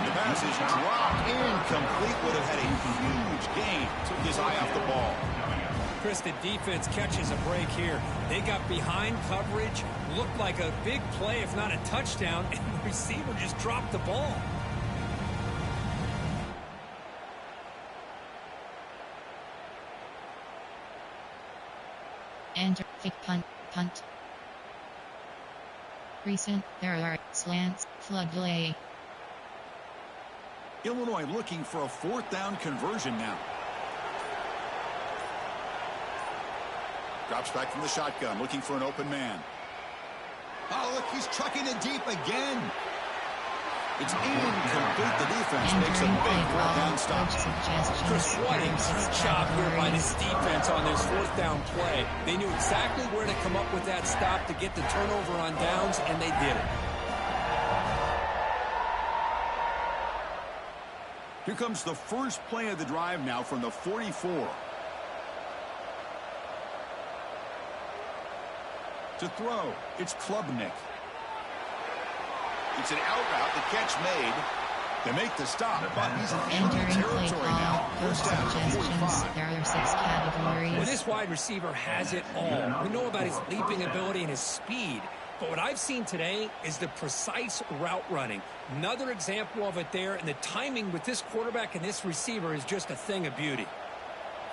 The pass is dropped incomplete. Would have had a huge gain. Took his eye off the ball. Chris, the defense catches a break here. They got behind coverage. Looked like a big play, if not a touchdown. And the receiver just dropped the ball. Enter fake punt. Recent, there are slants, flood delay. Illinois looking for a fourth down conversion now. Drops back from the shotgun, looking for an open man. Oh, look, he's trucking it deep again. It's incomplete. The defense makes a big fourth down stop. Chris, what a good job here by this defense on this fourth down play. They knew exactly where to come up with that stop to get the turnover on downs, and they did it. Here comes the first play of the drive now from the 44. To throw, it's Klubnik. It's an out route, the catch made. They make the stop, but he's in enemy territory now. First down, 45. There are 6 categories. Well, this wide receiver has it all. We know about his leaping ability and his speed. But what I've seen today is the precise route running. Another example of it there, and the timing with this quarterback and this receiver is just a thing of beauty.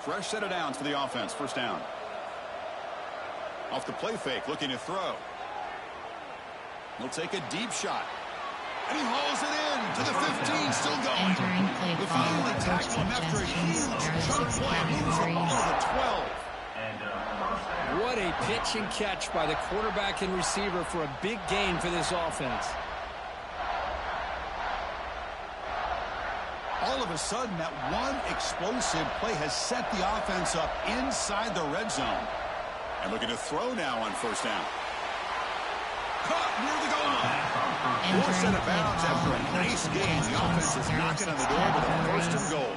Fresh set of downs for the offense. First down. Off the play fake, looking to throw. He'll take a deep shot. And he hauls it in to the 15, still going. Entering play We call, finally coach tackle him after a suggestions, huge there are chunk 6 play. Moves the ball to the 12. What a pitch and catch by the quarterback and receiver for a big gain for this offense. All of a sudden, that one explosive play has set the offense up inside the red zone. And looking to throw now on first down. Caught near the goal line. Forced out of bounds after a nice game. The offense is knocking on the door with a first and goal.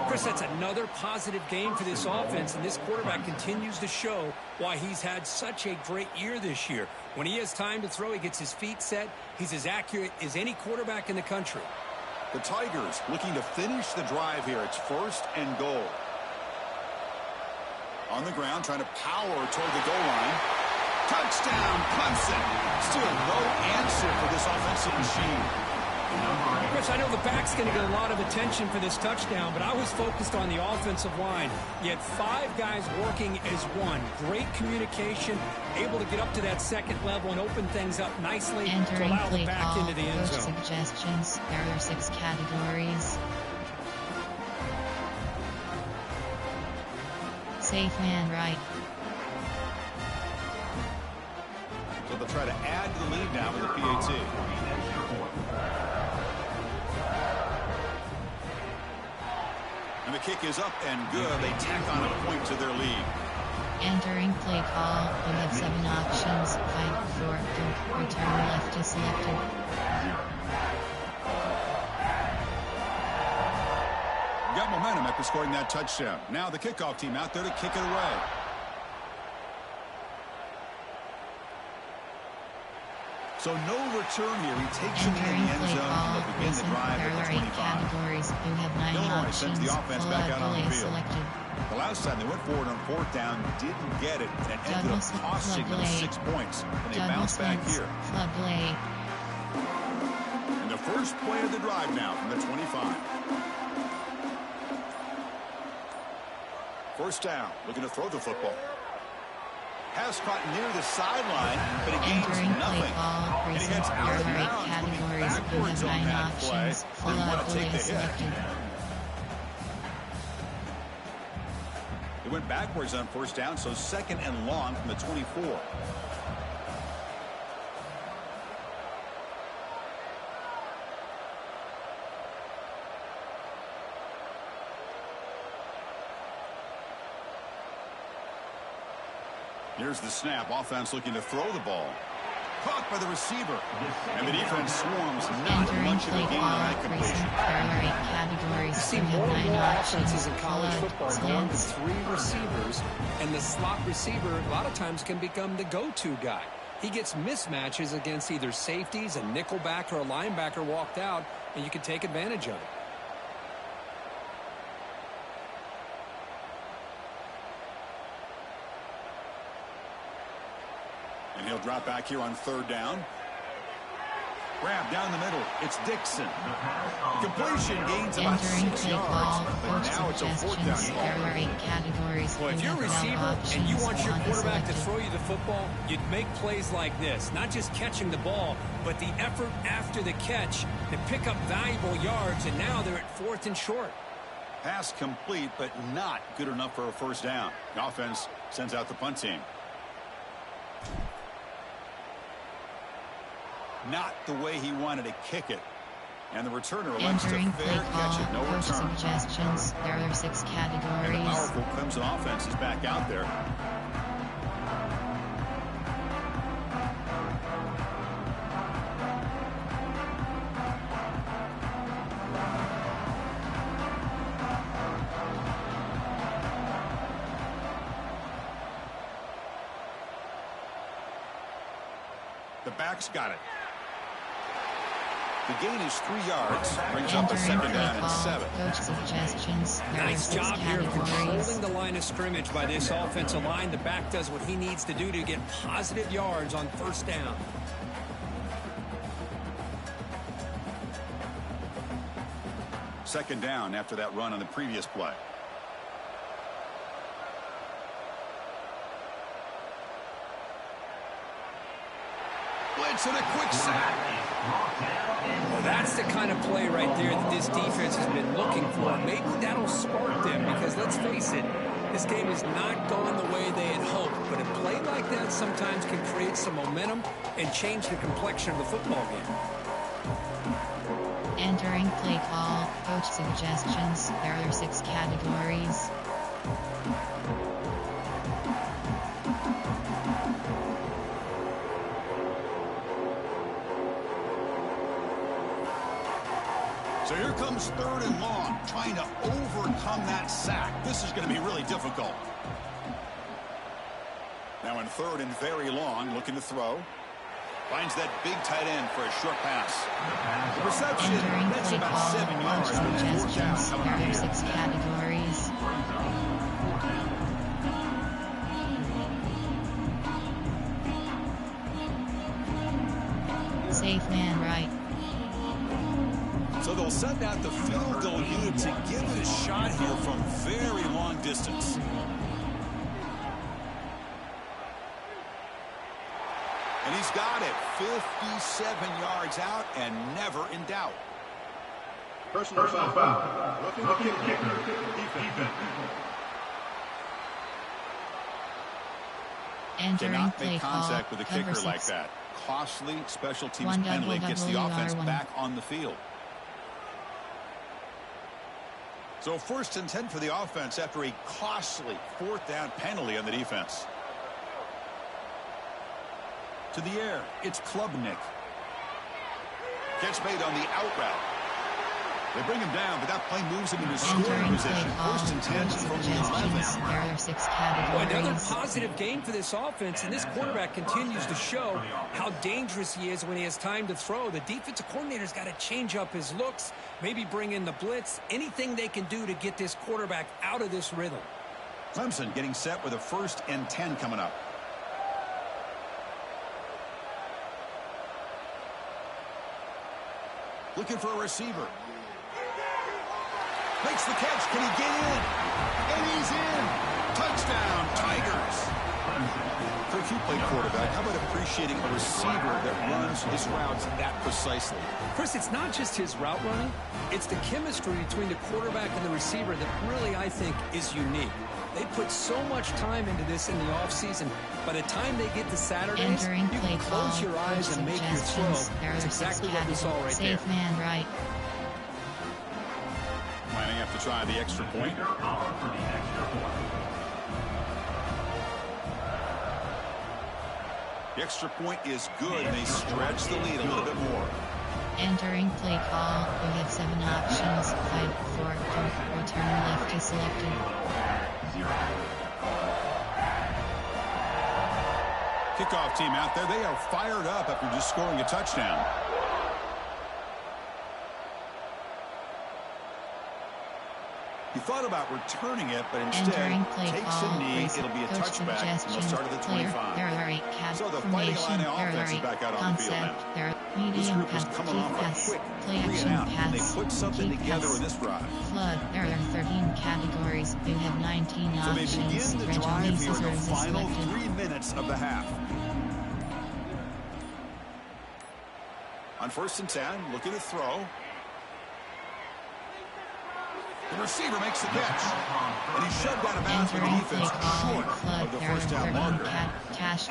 Chris, that's another positive game for this offense, and this quarterback continues to show why he's had such a great year this year. When he has time to throw, he gets his feet set. He's as accurate as any quarterback in the country. The Tigers looking to finish the drive here. It's first and goal. On the ground, trying to power toward the goal line. Touchdown, Clemson. Still no answer for this offensive machine. Chris, I know the back's going to get a lot of attention for this touchdown, but I was focused on the offensive line. You had 5 guys working as one. Great communication, able to get up to that second level and open things up nicely to allow the back into the end zone. Suggestions, there are 6 categories. Safe man right. So they'll try to add to the lead now with the PAT. And the kick is up and good. They tack on a point to their lead. Entering play call. You have 7 options. 5, 4, 2. Return left is selected. Got momentum after scoring that touchdown. Now the kickoff team out there to kick it away. So no return here. He takes it in the end zone. They'll begin the drive at the 25. Categories. You have 9 Illinois options. sends the offense back out on the field. Selected. The last time they went forward on 4th down, didn't get it, and ended up costing them 6 points. And they bounce back here. And the first play of the drive now from the 25. First down, looking to throw the football. Pass caught near the sideline, but it gains nothing. And he heads out of bounds, moving backwards on that play. Didn't want to take the hit. They went backwards on first down, so 2nd and long from the 24. Here's the snap. Offense looking to throw the ball. Caught by the receiver. And the defense swarms. Not much of a gain on that completion. You see more and more offenses in college football going with 3 receivers. And the slot receiver a lot of times can become the go-to guy. He gets mismatches against either safeties, a nickelback, or a linebacker walked out, and you can take advantage of it. And he'll drop back here on 3rd down. Grab down the middle. It's Dixon. Completion gains about 6 yards. But now it's a 4th down categories. Well, if you're a receiver and you want your quarterback to throw you the football, you'd make plays like this. Not just catching the ball, but the effort after the catch to pick up valuable yards. And now they're at 4th and short. Pass complete, but not good enough for a first down. The offense sends out the punt team. Not the way he wanted to kick it. And the returner elects to fair catch it. No return. Suggestions. There are 6 categories. And the powerful Clemson offense is back out there. The back's got it. The gain is 3 yards. Brings up a 2nd down and 7. Coach suggestions. Nice job here controlling the line of scrimmage by this offensive line. The back does what he needs to do to get positive yards on first down. Second down after that run on the previous play. blitz and a quick sack. Well, that's the kind of play right there that this defense has been looking for. Maybe that'll spark them because, let's face it, this game has not gone the way they had hoped. But a play like that sometimes can create some momentum and change the complexion of the football game. Entering play call, coach suggestions. There are 6 categories. So here comes 3rd and long, trying to overcome that sack. This is going to be really difficult. Now in 3rd and very long, looking to throw. Finds that big tight end for a short pass. The reception, that's about 7 yards, but it's 4th down coming up here. 6 categories. Safe man right. So they'll send out the field goal unit to give it a shot here from very long distance. And he's got it. 57 yards out and never in doubt. Personal foul. Looking kicker. Defense. Entering Cannot play make contact call, with a kicker 6. like that. Costly special teams penalty gets the offense back on the field. So 1st and 10 for the offense after a costly 4th down penalty on the defense. To the air, it's Klubnik. Catch made on the out route. They bring him down, but that play moves him into scoring position. 1st and 10 from the 11. There are 6 categories. Another positive game for this offense, and this quarterback continues to show how dangerous he is when he has time to throw. The defensive coordinator's got to change up his looks, maybe bring in the blitz, anything they can do to get this quarterback out of this rhythm. Clemson getting set with a 1st and 10 coming up. Looking for a receiver. Makes the catch. Can he get in? And he's in. Touchdown, Tigers. Coach, you play quarterback. How about appreciating a receiver that runs his routes that precisely? Chris, it's not just his route running. It's the chemistry between the quarterback and the receiver that really, I think, is unique. They put so much time into this in the offseason. By the time they get to Saturdays, you can close your eyes and make your throw. That's exactly what we saw right there. Safe man right. Might have to try the extra point. The extra point is good, and they stretch the lead a little bit more. Entering play call, we have 7 options. 5, 4, return left is selected. Kickoff team out there. They are fired up after just scoring a touchdown. He thought about returning it, but instead takes a knee. It'll be a touchback, and they'll start at the 25. So the Fighting Illini offense is back out on the field now. This group is coming off a quick 3-and-out, and they put something together in this drive. Flood. There are 13 categories. You have 19 options. So they begin the drive here in the final 3 minutes of the half. On 1st and 10, looking to throw. The receiver makes the catch, and he's shoved out of bounds with the defense short of the 1st down marker.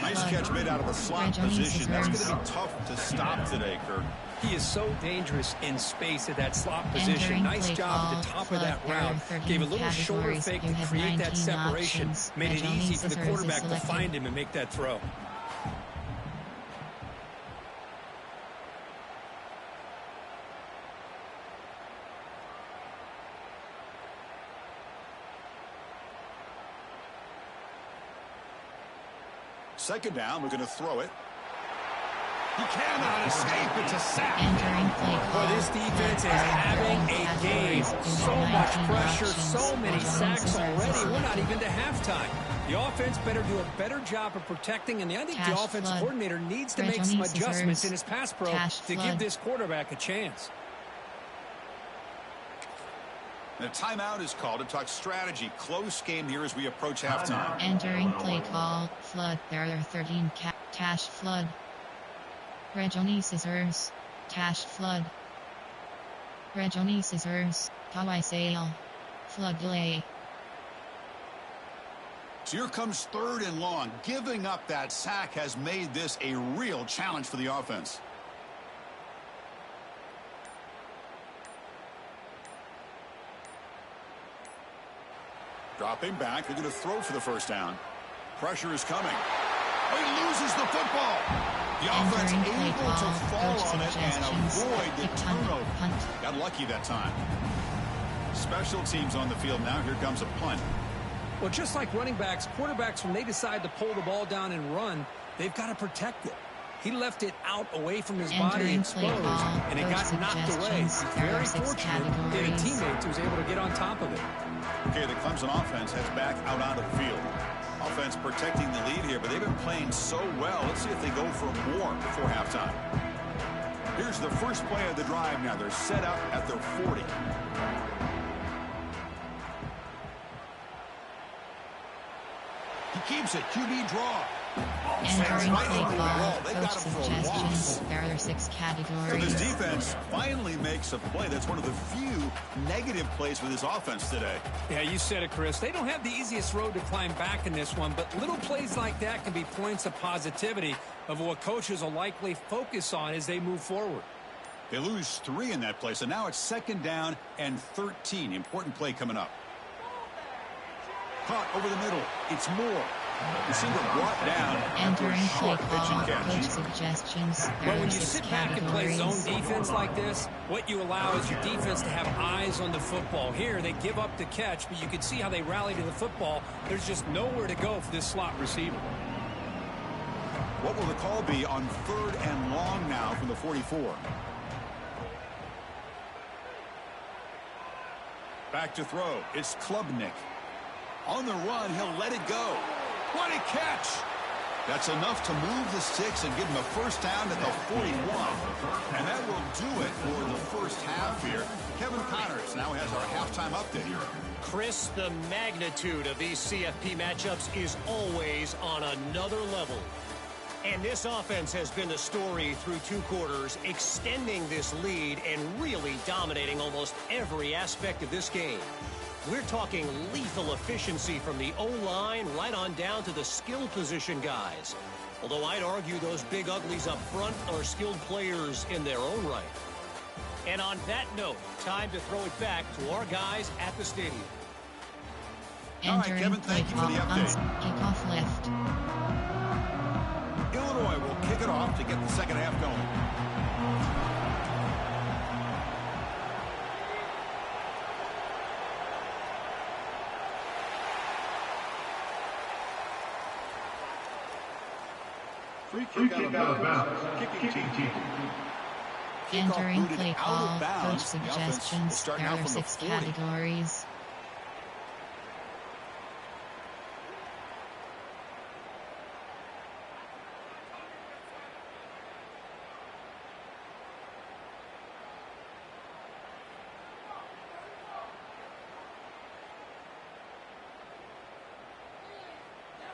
Nice catch made out of a slot position. That's going to be tough to stop today, Kirk. He is so dangerous in space at that slot position. Nice job at the top of that route. Gave a little shoulder fake to create that separation. Made it easy for the quarterback to find him and make that throw. Second down, we're going to throw it. He cannot escape. It's a sack. Boy, this defense is having a game. So much pressure, so many sacks already. We're not even to halftime. The offense better do a better job of protecting, and I think the offensive coordinator needs to make some adjustments in his pass pro to give this quarterback a chance. And a timeout is called to talk strategy. Close game here as we approach halftime. Entering play call, flood. There are 13 cash flood. Regioni Scissors. Cash flood. Regioni Scissors. Kawai sale. Flood delay. So here comes 3rd and long. Giving up that sack has made this a real challenge for the offense. Dropping back. They're going to throw for the first down. Pressure is coming. Oh, he loses the football. The offense able to fall on it and avoid the turnover. Got lucky that time. Special teams on the field now. Here comes a punt. Well, just like running backs, quarterbacks, when they decide to pull the ball down and run, they've got to protect it. He left it out away from his body exposed, and it got knocked away. He's very fortunate that a teammate was able to get on top of it. Okay, the Clemson offense heads back out onto the field. Offense protecting the lead here, but they've been playing so well. Let's see if they go for more before halftime. Here's the first play of the drive now. They're set up at their 40. He keeps it. QB draw. Entering play call, coach suggestions, there are 6 categories. So this defense finally makes a play. That's one of the few negative plays with this offense today. Yeah, you said it, Chris. They don't have the easiest road to climb back in this one, but little plays like that can be points of positivity of what coaches will likely focus on as they move forward. They lose 3 in that play, so now it's 2nd down and 13. Important play coming up. Caught over the middle. It's Moore. Receiver brought down. Entering play call, coach suggestions. Well, when you sit back and play zone defense like this, what you allow is your defense to have eyes on the football. Here, they give up the catch, but you can see how they rally to the football. There's just nowhere to go for this slot receiver. What will the call be on 3rd and long now from the 44? Back to throw. It's Klubnik. On the run, he'll let it go. What a catch! That's enough to move the sticks and give him a first down at the 41. And that will do it for the first half here. Kevin Connors now has our halftime update here. Chris, the magnitude of these CFP matchups is always on another level. And this offense has been the story through 2 quarters, extending this lead and really dominating almost every aspect of this game. We're talking lethal efficiency from the O-line right on down to the skill position guys. Although I'd argue those big uglies up front are skilled players in their own right. And on that note, time to throw it back to our guys at the stadium. All right, Kevin, thank you for the update. Kickoff left. Illinois will kick it off to get the second half going. Free kick out of bounds. Kicking team. Entering play call, coach suggestions. There are 6 categories.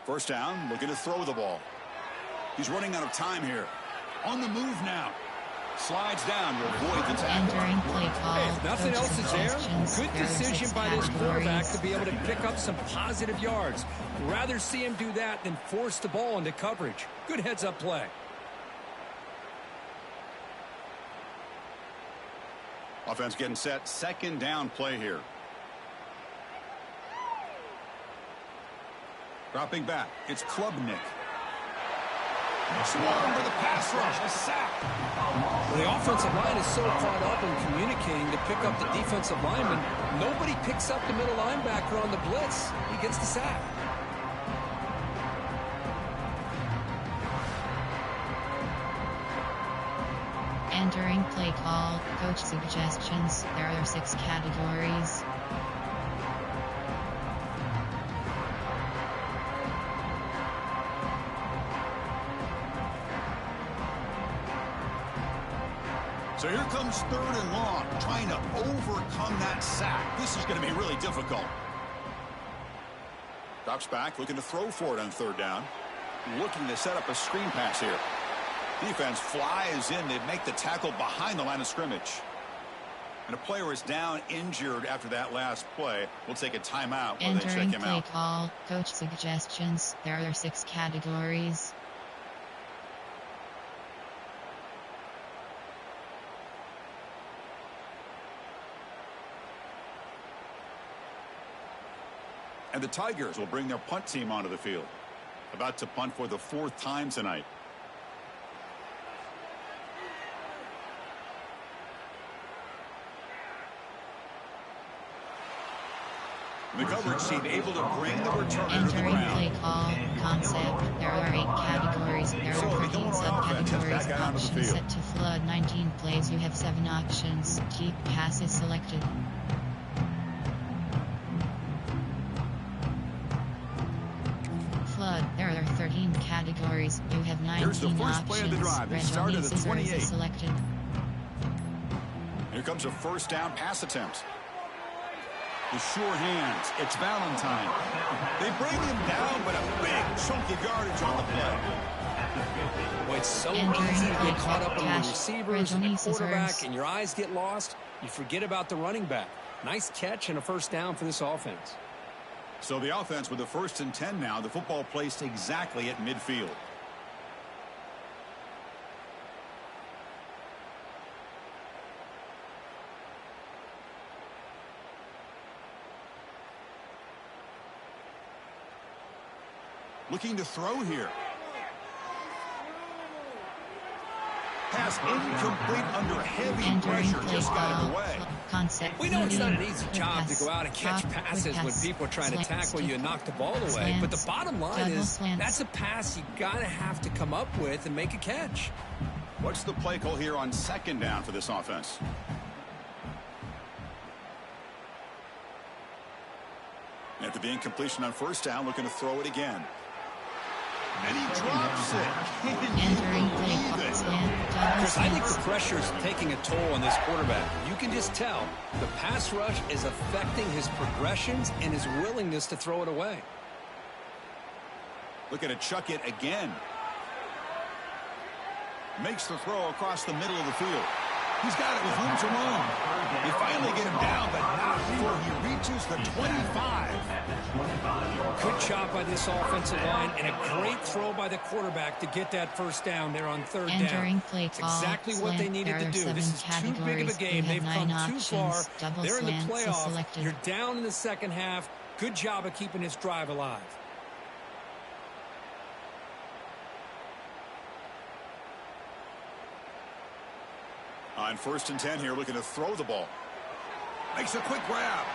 First down, looking to throw the ball. He's running out of time here. On the move now. Slides down to avoid the tackle. Entering play call. Hey, if nothing else is there, good decision by this quarterback to be able to pick up some positive yards. Rather see him do that than force the ball into coverage. Good heads-up play. Offense getting set. 2nd down play here. Dropping back. It's Klubnik. Swarm for the pass rush. A sack. Well, the offensive line is so caught up in communicating to pick up the defensive lineman. Nobody picks up the middle linebacker on the blitz. He gets the sack. Entering play call, coach suggestions. There are 6 categories. So here comes 3rd and long, trying to overcome that sack. This is going to be really difficult. Drops back, looking to throw for it on 3rd down. Looking to set up a screen pass here. Defense flies in. They make the tackle behind the line of scrimmage. And a player is down injured after that last play. We'll take a timeout while they check him out. Entering play call. Coach suggestions. There are 6 categories. And the Tigers will bring their punt team onto the field. About to punt for the 4th time tonight. The coverage team able to bring the returner to the ground. Entering play call. Concept. There are 8 categories. There are 13 subcategories. Option set to flood 19 plays. You have 7 options. Keep passes selected. Flood. There are 13 categories. You have 19 Here's the first options. play of the drive. They started at 28. Selected. Here comes a first down pass attempt. The sure hands. It's Valentine. They bring him down, but a big chunk of yardage on the play. Well, it's so easy to get caught up on the receivers and the quarterback, and your eyes get lost. You forget about the running back. Nice catch and a first down for this offense. So the offense with the 1st and 10 now. The football placed exactly at midfield. Looking to throw here. Pass incomplete under heavy pressure. Just got it away. We know it's not an easy job to go out and catch passes when people are trying to tackle you and knock the ball away. But the bottom line is that's a pass you got to have to come up with and make a catch. What's the play call here on 2nd down for this offense? After the incompletion on 1st down, looking to throw it again. And he drops it. Entering play Chris, I think the pressure is taking a toll on this quarterback. You can just tell the pass rush is affecting his progressions and his willingness to throw it away. Looking to chuck it again. Makes the throw across the middle of the field. He's got it with room to run. They finally get him down, but not before he reaches the 25. Good job by this offensive line and a great throw by the quarterback to get that first down there on 3rd down. It's exactly what they needed to do. This is too big of a game. They've come too far. They're in the playoff. You're down in the 2nd half. Good job of keeping this drive alive. On 1st and 10 here, looking to throw the ball. Makes a quick grab.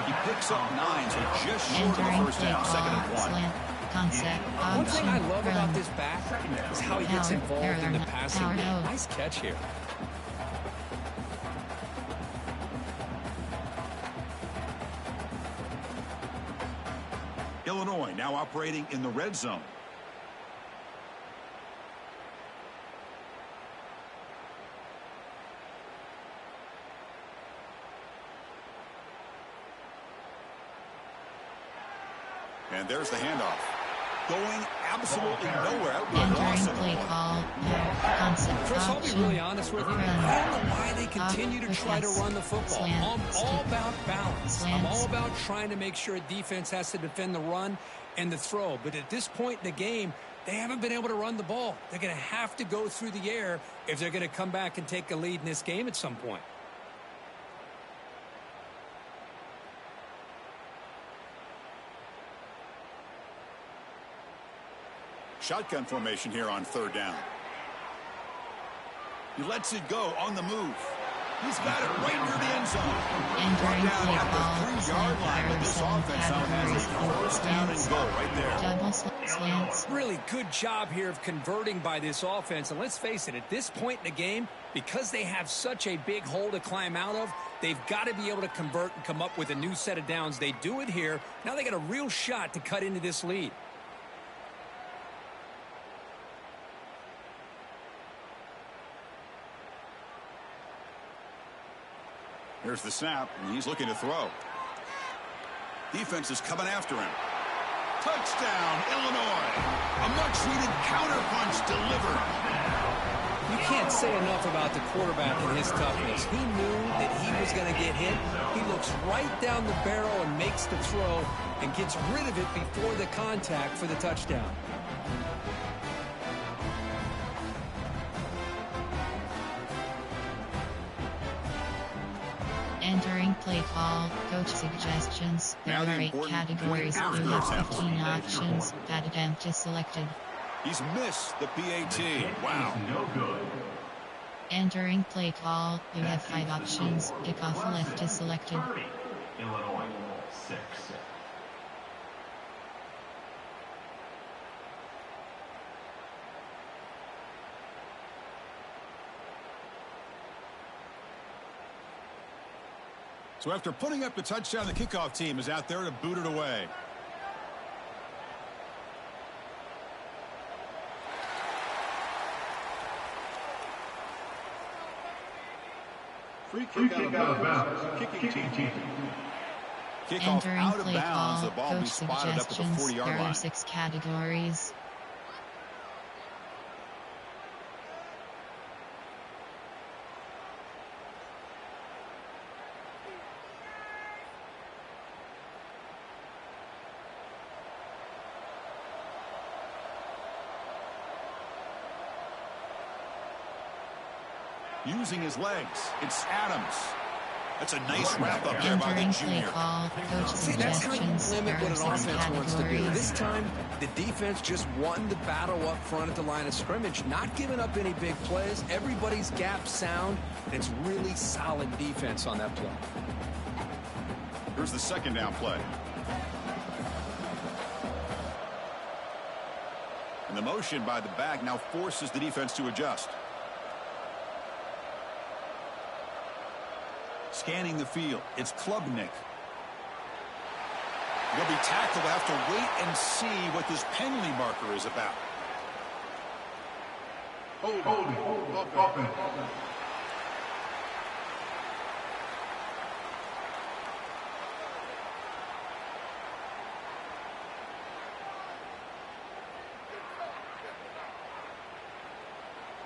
He picks up 9, so just short of the first down, 2nd and 1. One thing I love about this back is how he gets involved in the passing game. Nice catch here. Illinois now operating in the red zone. And there's the handoff. Going absolutely nowhere. Entering play call. Chris, I'll be really honest with you. I don't know why they continue to try to run the football. I'm all about balance. I'm all about trying to make sure a defense has to defend the run and the throw. But at this point in the game, they haven't been able to run the ball. They're going to have to go through the air if they're going to come back and take a lead in this game at some point. Shotgun formation here on 3rd down. He lets it go on the move. He's got it right near the end zone. Entering down play at call. the 3-yard line, but this offense now has a first down and goal right there. Double slants. Really good job here of converting by this offense. And let's face it, at this point in the game, because they have such a big hole to climb out of, they've got to be able to convert and come up with a new set of downs. They do it here. Now they got a real shot to cut into this lead. Here's the snap, and he's looking to throw. Defense is coming after him. Touchdown, Illinois. A much-needed counterpunch delivered. You can't say enough about the quarterback and his toughness. He knew that he was going to get hit. He looks right down the barrel and makes the throw and gets rid of it before the contact for the touchdown. Entering play call, coach suggestions. There are 8 categories. You have 15 options. Pat attempt is selected. He's missed the PAT. Wow. No good. Entering play call, you have 5 options. Kickoff left is selected. 30. Illinois 6. So after putting up the touchdown, the kickoff team is out there to boot it away. Free kick out of bounds. Kicking team. Kickoff Entering out of play bounds. call, The ball will be coach spotted up at the suggestions. 40-yard There line. are 6 categories. Using his legs, it's Adams. That's a nice wrap up there by the Entering play junior. call, coach See, that's how you suggestions. limit There what are an 6 offense wants to do. categories. This time, the defense just won the battle up front at the line of scrimmage, not giving up any big plays. Everybody's gap sound, and it's really solid defense on that play. Here's the second down play. And the motion by the back now forces the defense to adjust. Scanning the field, it's Klubnik. He'll be tackled. We'll have to wait and see what this penalty marker is about. Holding.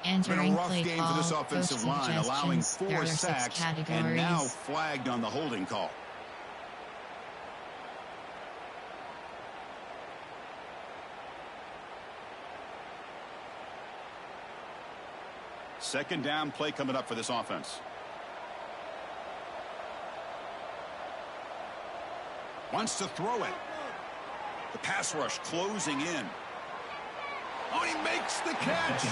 It's been a Entering rough play game for call, this coach offensive line, allowing suggestions. There 4 are 6 sacks and categories. now flagged on the holding call. Second down play coming up for this offense. Wants to throw it. The pass rush closing in. Oh, he makes the catch.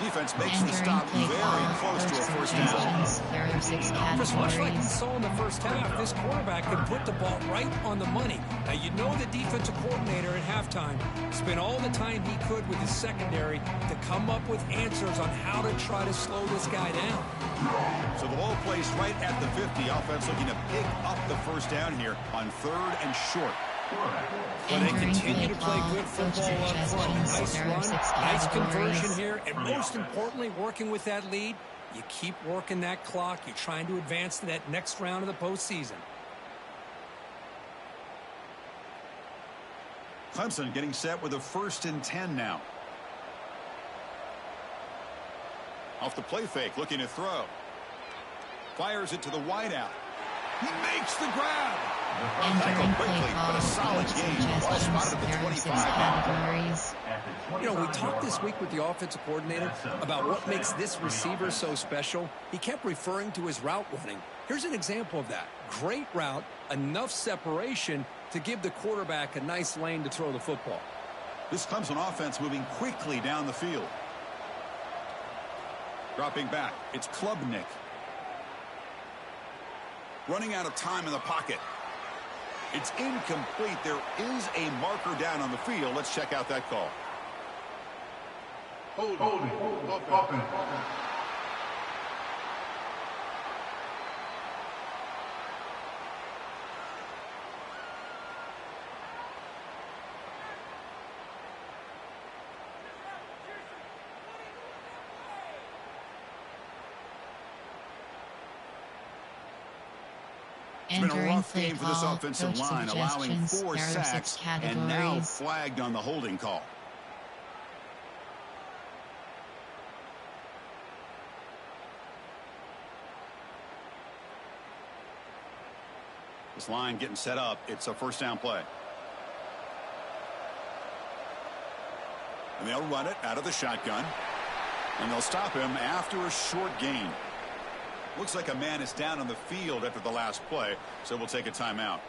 Defense makes the stop very close to a first down. There are 6 Chris, much like we categories. saw in the first half, this quarterback could put the ball right on the money. Now, you know the defensive coordinator at halftime spent all the time he could with his secondary to come up with answers on how to try to slow this guy down. So the ball placed right at the 50. Offense looking to pick up the first down here on 3rd and short. But they Entering continue to play call, good coach football up front. suggestions. Nice There are run, 6 nice categories. conversion here, and most importantly, working with that lead, you keep working that clock. You're trying to advance to that next round of the postseason. Clemson getting set with a 1st and 10 now. Off the play fake, looking to throw. Fires it to the wideout. He makes the grab. Entering quickly, play but a call, solid coach gain. Ball spotted at the suggestions. There are 6 25. categories. You know, we talked this week with the offensive coordinator about what makes this receiver so special. He kept referring to his route running. Here's an example of that. Great route, enough separation to give the quarterback a nice lane to throw the football. This Clemson offense moving quickly down the field. Dropping back, it's Klubnik. Running out of time in the pocket. It's incomplete. There is a marker down on the field. Let's check out that call. Holding. It's been a rough game for this offensive line, allowing 4 sacks and now flagged on the holding call. This line getting set up. It's a first down play. And they'll run it out of the shotgun. And they'll stop him after a short gain. Looks like a man is down on the field after the last play, so we'll take a timeout.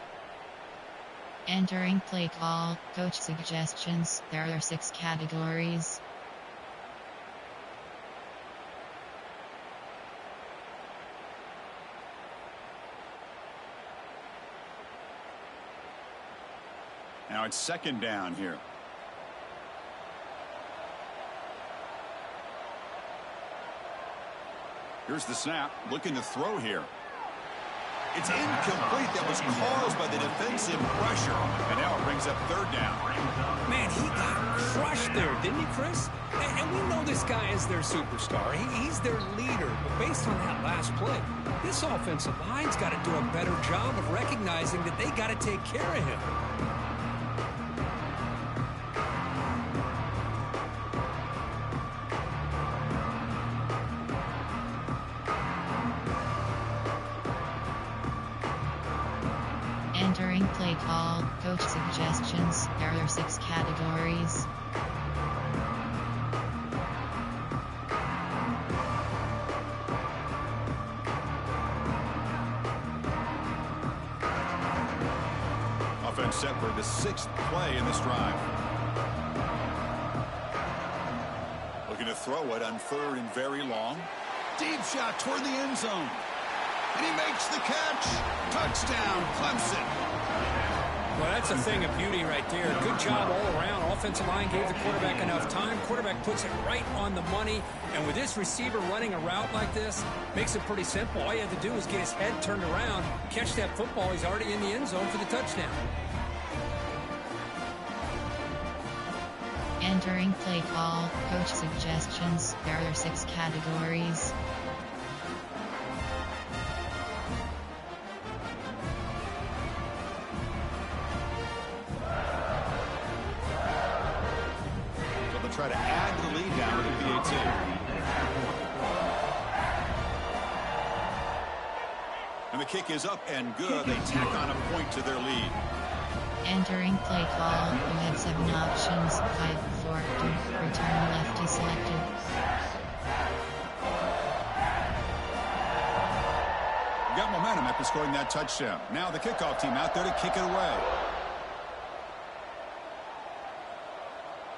Entering play call, coach suggestions. There are 6 categories. Now it's second down here. Here's the snap, looking to throw here. It's incomplete. That was caused by the defensive pressure. And now it brings up third down. Man, he got crushed there, didn't he, Chris? And we know this guy is their superstar. He's their leader. But based on that last play, this offensive line's got to do a better job of recognizing that they got to take care of him. Entering play call, coach suggestions. There are 6 categories. Offense set for the 6th play in this drive. Looking to throw it on third and very long. Deep shot toward the end zone. And he makes the catch. Touchdown, Clemson. Well, that's a thing of beauty right there. Good job all around. Offensive line gave the quarterback enough time. Quarterback puts it right on the money. And with this receiver running a route like this, makes it pretty simple. All you have to do is get his head turned around, catch that football. He's already in the end zone for the touchdown. Entering play call, coach suggestions. There are 6 categories. Try to add the lead down with the PAT. And the kick is up and good. They tack on a point to their lead. Entering play call, you have 7 options. 5, 4, 2, return lefty selected. Got momentum after scoring that touchdown. Now the kickoff team out there to kick it away.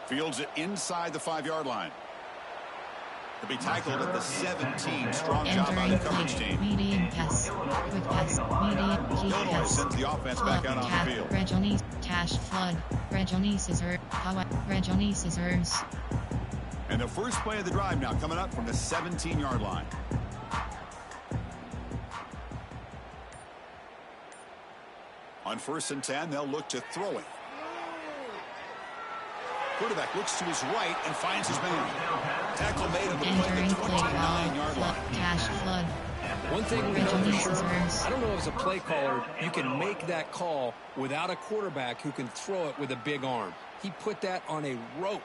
Fields it inside the 5-yard line. To be tackled at the 17. Strong job by the coverage team. Medium pass. Quick pass. Medium key pass. Sends the offense back out on the field. Regoni, Cash flood. Regoni scissor. Regoni scissors. And the first play of the drive now coming up from the 17-yard line. On 1st and 10, they'll look to throw it. Quarterback looks to his right and finds his man. Tackle made at the 29-yard line. Cash flood. One thing we know for sure, I don't know as a play caller, you can make that call without a quarterback who can throw it with a big arm. He put that on a rope.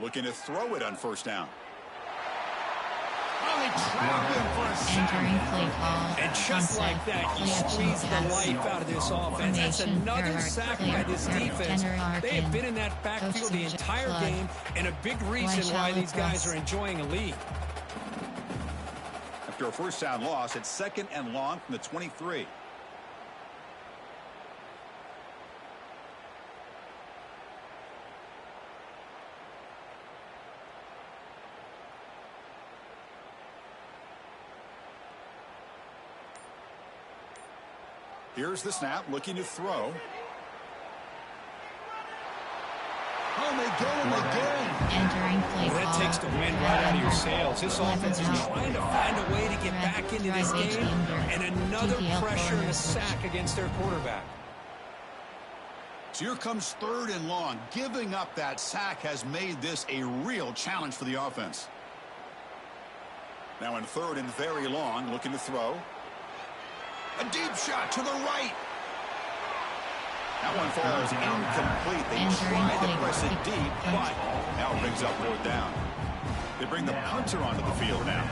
Looking to throw it on 1st down. Oh, they trap him for a sack. Entering play call. And just like that, you squeeze the life out of this offense. That's another sack by this defense. They have been in that backfield the entire game, and a big reason why these guys are enjoying a lead. After a 1st down loss, it's 2nd and long from the 23. Here's the snap, looking to throw. Oh, they get him again. Entering play that takes the wind right out of your sails. This offense is trying to find a way to get back into this game, and another pressure and a sack against their quarterback. So here comes 3rd and long. Giving up that sack has made this a real challenge for the offense. Now in 3rd and very long, looking to throw. A deep shot to the right. That one falls incomplete. They tried to press it deep, but now it brings up 4th down. They bring the punter onto the field now.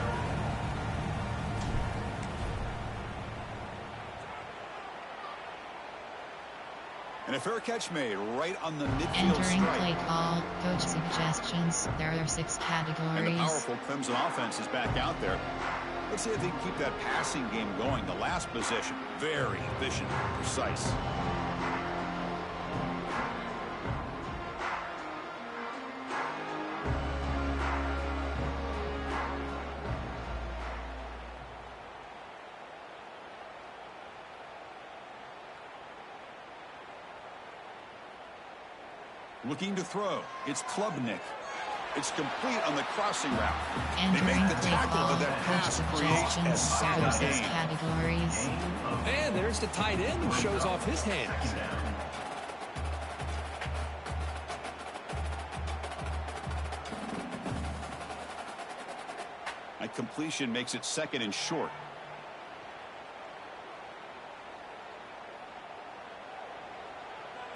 And a fair catch made right on the midfield entering stripe. Play call, coach suggestions. There are 6 categories. And the powerful Clemson offense is back out there. Let's see if they can keep that passing game going. The last possession, very efficient and precise. Looking to throw. It's Klubnik. It's complete on the crossing route. They make the tackle, but that pass creates a solid gain. Categories. And there's the tight end who shows off his hands. A completion makes it 2nd and short.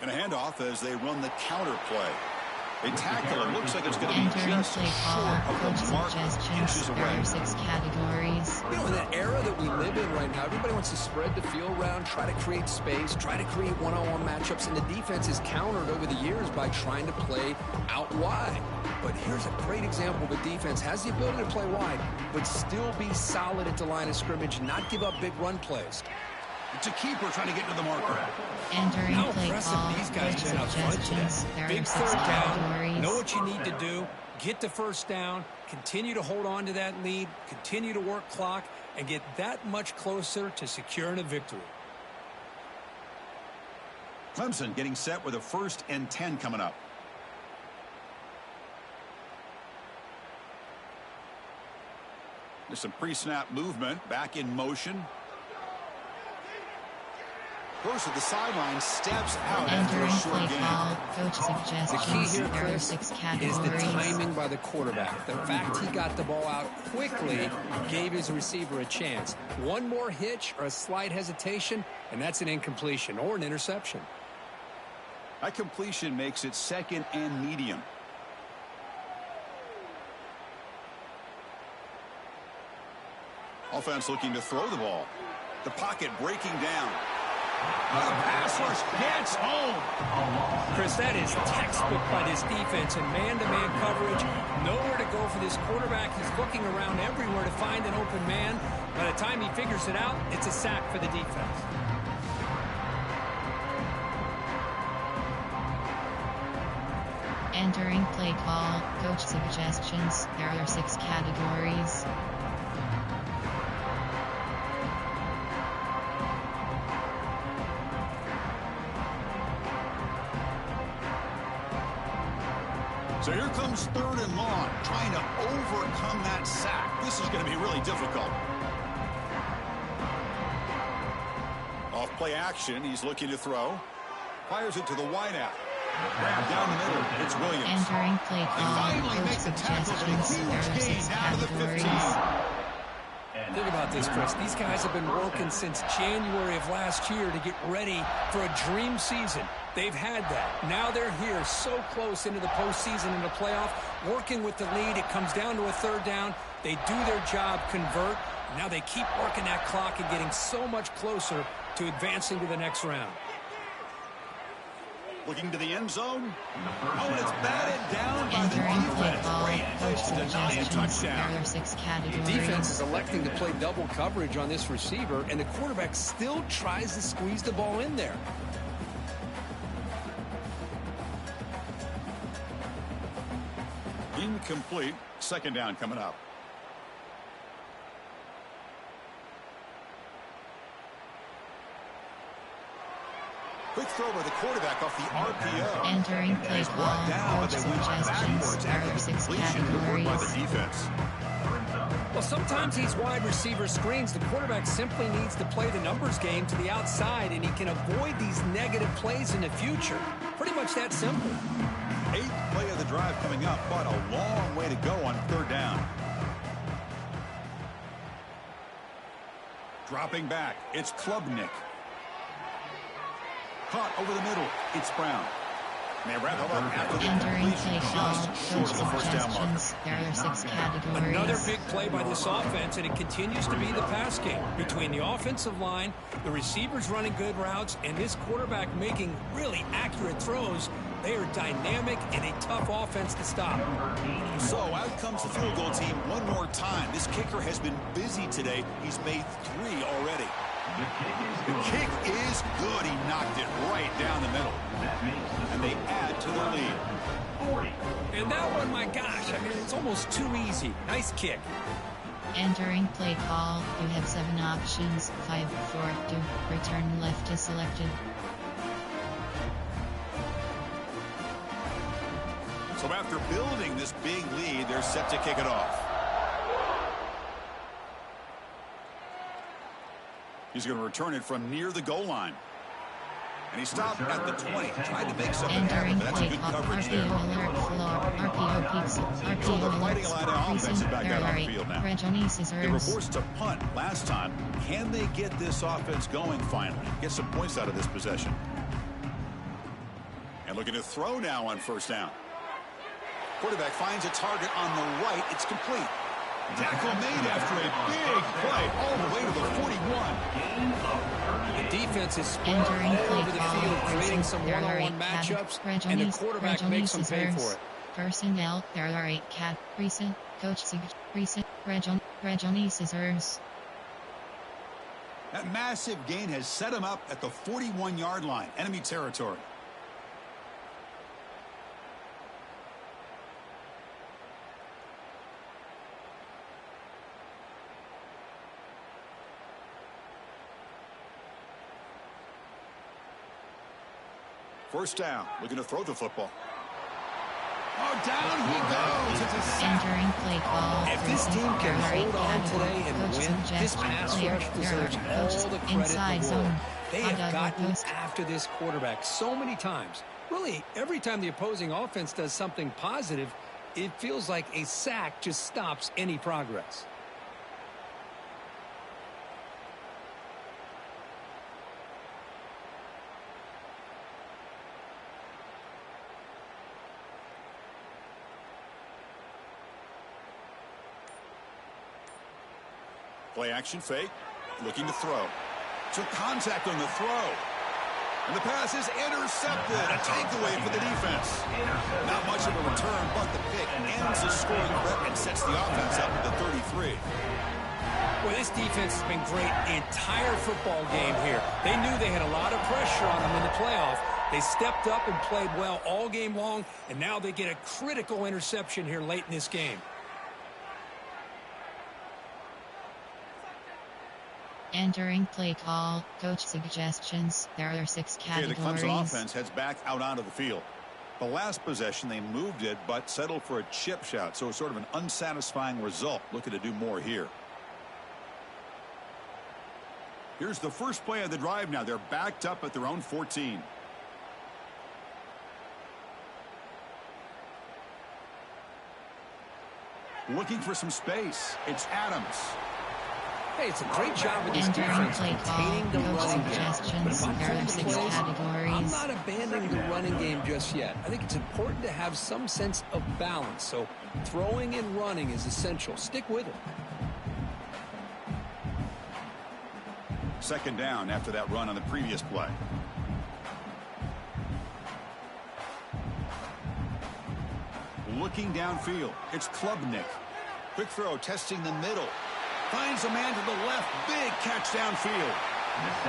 And a handoff as they run the counter play. They tackle it. Looks like it's going to be just short of the mark, inches away. There are 6 categories. You know, in the era that we live in right now, everybody wants to spread the field around, try to create space, try to create one-on-one matchups, and the defense is countered over the years by trying to play out wide. But here's a great example of a defense has the ability to play wide, but still be solid at the line of scrimmage, not give up big run plays. It's a keeper trying to get to the marker. Entering How play impressive call, these guys coach been up front today. suggestions. There Big are 6 3rd down. categories. Know what you need to do. Get the 1st down. Continue to hold on to that lead. Continue to work clock and get that much closer to securing a victory. Clemson getting set with a 1st and 10 coming up. There's some pre-snap movement. Back in motion. Goes to the sideline, steps out after a short gain. Coach suggestions. The key here, There are Chris, 6 is categories. the timing by the quarterback. The fact he got the ball out quickly gave his receiver a chance. One more hitch or a slight hesitation, and that's an incompletion or an interception. That completion makes it 2nd and medium. Offense looking to throw the ball. The pocket breaking down. The pass rush gets home. Chris, that is textbook by this defense in man-to-man coverage. Nowhere to go for this quarterback. He's looking around everywhere to find an open man. By the time he figures it out, it's a sack for the defense. Entering play call, coach suggestions. There are 6 categories. So here comes 3rd and long, trying to overcome that sack. This is going to be really difficult. Off play action, he's looking to throw. Fires it to the wideout. Grab down the middle, it's Williams. Entering play They call, finally coach make the tackle, but a suggestions. There are huge 6 gain down to the 15. categories. Think about this, Chris. These guys have been working since January of last year to get ready for a dream season. They've had that. Now they're here so close into the postseason and the playoff, working with the lead. It comes down to a 3rd down. They do their job, convert. Now they keep working that clock and getting so much closer to advancing to the next round. Looking to the end zone. Oh, and it's batted down by the Entering play defense. call, Great coach place to deny a suggestions. There touchdown. are 6 The categories. defense is electing to play double coverage on this receiver, and the quarterback still tries to squeeze the ball in there. Incomplete. 2nd down coming up. Quick throw by the quarterback off the RPO. Entering play call, coach suggestions, there are 6 categories. The defense. Well, sometimes these wide receiver screens, the quarterback simply needs to play the numbers game to the outside, and he can avoid these negative plays in the future. Pretty much that simple. 8th play of the drive coming up, but a long way to go on 3rd down. Dropping back, it's Klubnik. Caught over the middle, it's Brown. May wrap it up after the completion, just short of the first down marker. There are 6 categories. Another big play by this offense, and it continues to be the pass game. Between the offensive line, the receivers running good routes, and this quarterback making really accurate throws, they are dynamic and a tough offense to stop. So out comes the field goal team one more time. This kicker has been busy today. He's made 3 already. The kick is good. He knocked it right down the middle. And they add to their lead. And that one, my gosh, I mean, it's almost too easy. Nice kick. Entering play call, you have 7 options, 5, 4, 2, return left is selected. So after building this big lead, they're set to kick it off. He's going to return it from near the goal line. And he stopped at the 20. Tried to make something happen, but that's a good coverage there. So they're fighting a lot of offense back out on the field now. They were forced to punt last time. Can they get this offense going finally? Get some points out of this possession. And looking to throw now on 1st down. Quarterback finds a target on the right. It's complete. Tackle made after a big play all the way to the 41. The defense is spread all over the field, creating some one-on-one matchups, and the quarterback makes them pay for it. Personnel, there are 8 recent, coach recent, Regioni Scissors. That massive gain has set him up at the 41-yard line, enemy territory. First down, looking to throw the football. Oh, down he goes. It's a sack. Entering play call. If this team can hold on today and win, this pass rush deserves all the credit in the world. They have gotten after this quarterback so many times. Really, every time the opposing offense does something positive, it feels like a sack just stops any progress. Play action fake, looking to throw. Took contact on the throw. And the pass is intercepted. A takeaway for the defense. Not much of a return, but the pick ends the scoring threat and sets the offense up at the 33. Well, this defense has been great the entire football game here. They knew they had a lot of pressure on them in the playoff. They stepped up and played well all game long, and now they get a critical interception here late in this game. Entering play call, coach suggestions, there are 6 categories. Okay, the Clemson offense heads back out onto the field. The last possession, they moved it, but settled for a chip shot, so it's sort of an unsatisfying result. Looking to do more here. Here's the first play of the drive now. They're backed up at their own 14. Looking for some space. It's Adams. Hey, it's a great job with this defense containing the running game. But if I'm calling the plays, I'm not abandoning the running game just yet. I think it's important to have some sense of balance. So throwing and running is essential. Stick with it. Second down after that run on the previous play. Looking downfield. It's Klubnik. Quick throw, testing the middle. Finds a man to the left. Big catch downfield.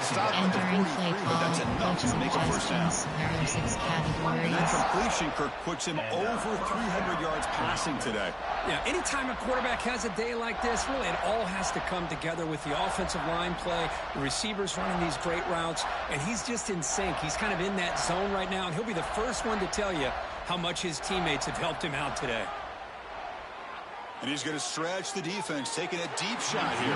Stop at the 43, but that's enough to make a first down. There are 6 categories. And that completion, Kirk, puts him over 300 yards passing today. Yeah, anytime a quarterback has a day like this, really it all has to come together with the offensive line play, the receivers running these great routes, and he's just in sync. He's kind of in that zone right now, and he'll be the first one to tell you how much his teammates have helped him out today. And he's going to stretch the defense, taking a deep shot here.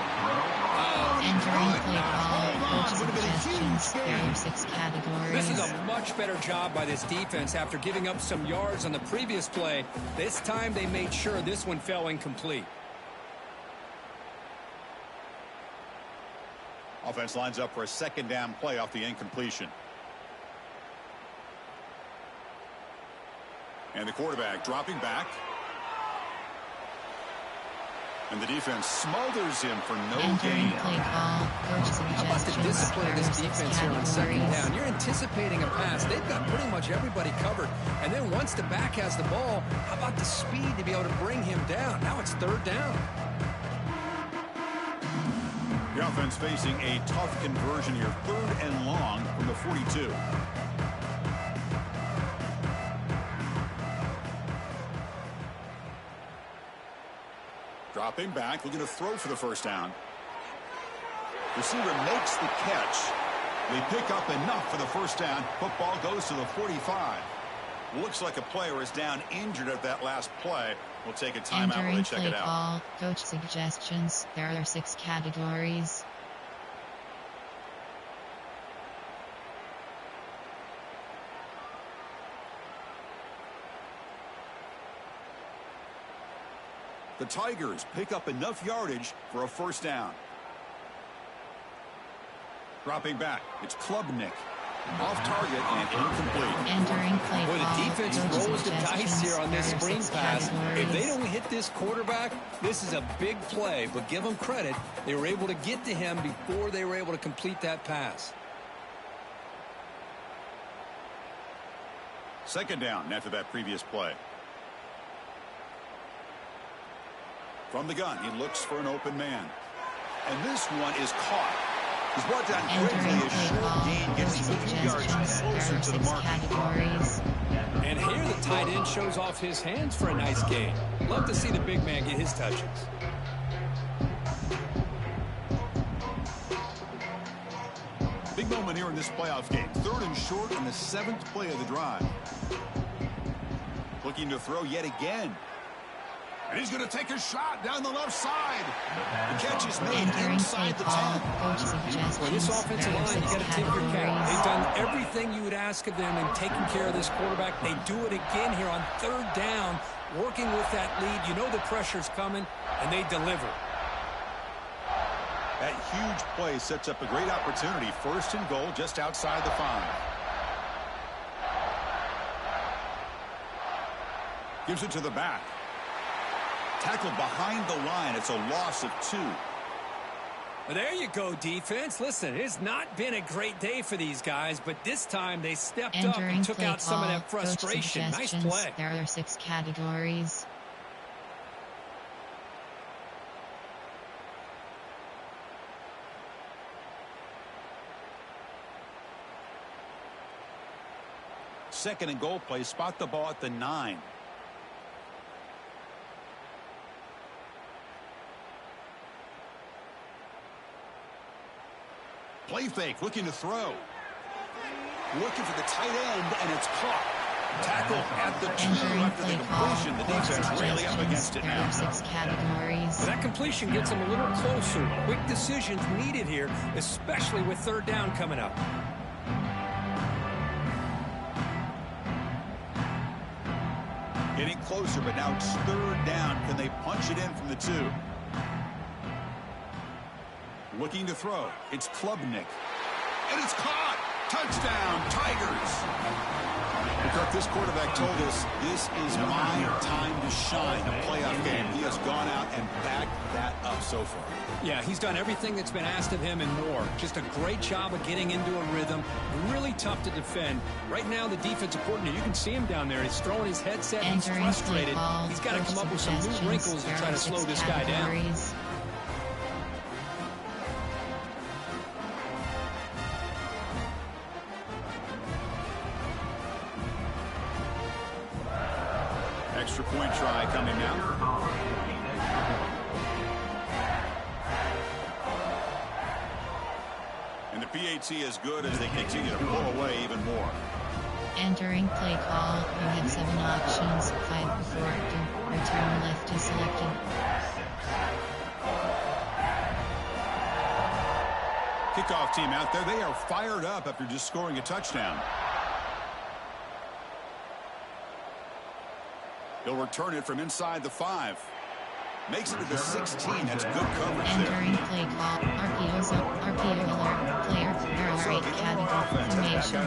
Entering play call, coach suggestions, there are 6 categories. This is a much better job by this defense after giving up some yards on the previous play. This time they made sure this one fell incomplete. Offense lines up for a second down play off the incompletion. And the quarterback dropping back. And the defense smothers him for no gain. Play call, coach How about the discipline of this defense here on second down? You're anticipating a pass. They've got pretty much everybody covered. And then once the back has the ball, how about the speed to be able to bring him down? Now it's third down. The offense facing a tough conversion here. 3rd and long from the 42. Dropping back, looking to throw for the first down. Receiver makes the catch. They pick up enough for the first down. Football goes to the 45. Looks like a player is down injured at that last play. We'll take a timeout while they check it out. Call, coach suggestions. There are 6 categories. The Tigers pick up enough yardage for a first down. Dropping back, it's Klubnik. Off target and incomplete. Entering play Boy, the call, defense coach rolls the dice here on this suggestions. screen There are 6 pass. If categories. they don't hit this quarterback, this is a big play. But give them credit. They were able to get to him before they were able to complete that pass. Second down after that previous play. From the gun, he looks for an open man. And this one is caught. He's brought down quickly. A short gain gets him a few yards closer to the mark. Categories. And here the tight end shows off his hands for a nice gain. Love to see the big man get his touches. Big moment here in this playoff game. 3rd and short on the 7th play of the drive. Looking to throw yet again. And he's going to take a shot down the left side. The catch is made inside the 10. Well, this offensive line, you got to tip your cap. They've done everything you would ask of them in taking care of this quarterback. They do it again here on 3rd down, working with that lead. You know the pressure's coming, and they deliver. That huge play sets up a great opportunity. 1st and goal just outside the 5. Gives it to the back. Tackled behind the line. It's a loss of 2. Well, there you go, defense. Listen, it's not been a great day for these guys, but this time they stepped up and took out some of that frustration. Nice play. There are 6 categories. Second and goal play. Spot the ball at the 9. Play fake, looking to throw. Looking for the tight end, and it's caught. Tackle at the 2 after the completion. The defense really up against it now. 6 categories. That completion gets them a little closer. Quick decisions needed here, especially with 3rd down coming up. Getting closer, but now it's 3rd down. Can they punch it in from the 2? Looking to throw. It's Klubnik. And it's caught. Touchdown, Tigers. Kirk, this quarterback told us this is my time to shine. A playoff game. He has gone out and backed that up so far. Yeah, he's done everything that's been asked of him and more. Just a great job of getting into a rhythm. Really tough to defend. Right now, the defensive coordinator, you can see him down there. He's throwing his headset. He's frustrated. He's got to come up with some new wrinkles to try to slow this guy down. extra point try coming now. And the PAT is good as they continue to pull away even more. Entering play call. You have 7 options. 5 before. Return left is selected. Kickoff team out there. They are fired up after just scoring a touchdown. He'll return it from inside the 5. Makes it to the 16. That's good coverage there. Entering play call. RPO zone. RPO alert. Player. Error rate category. Formation.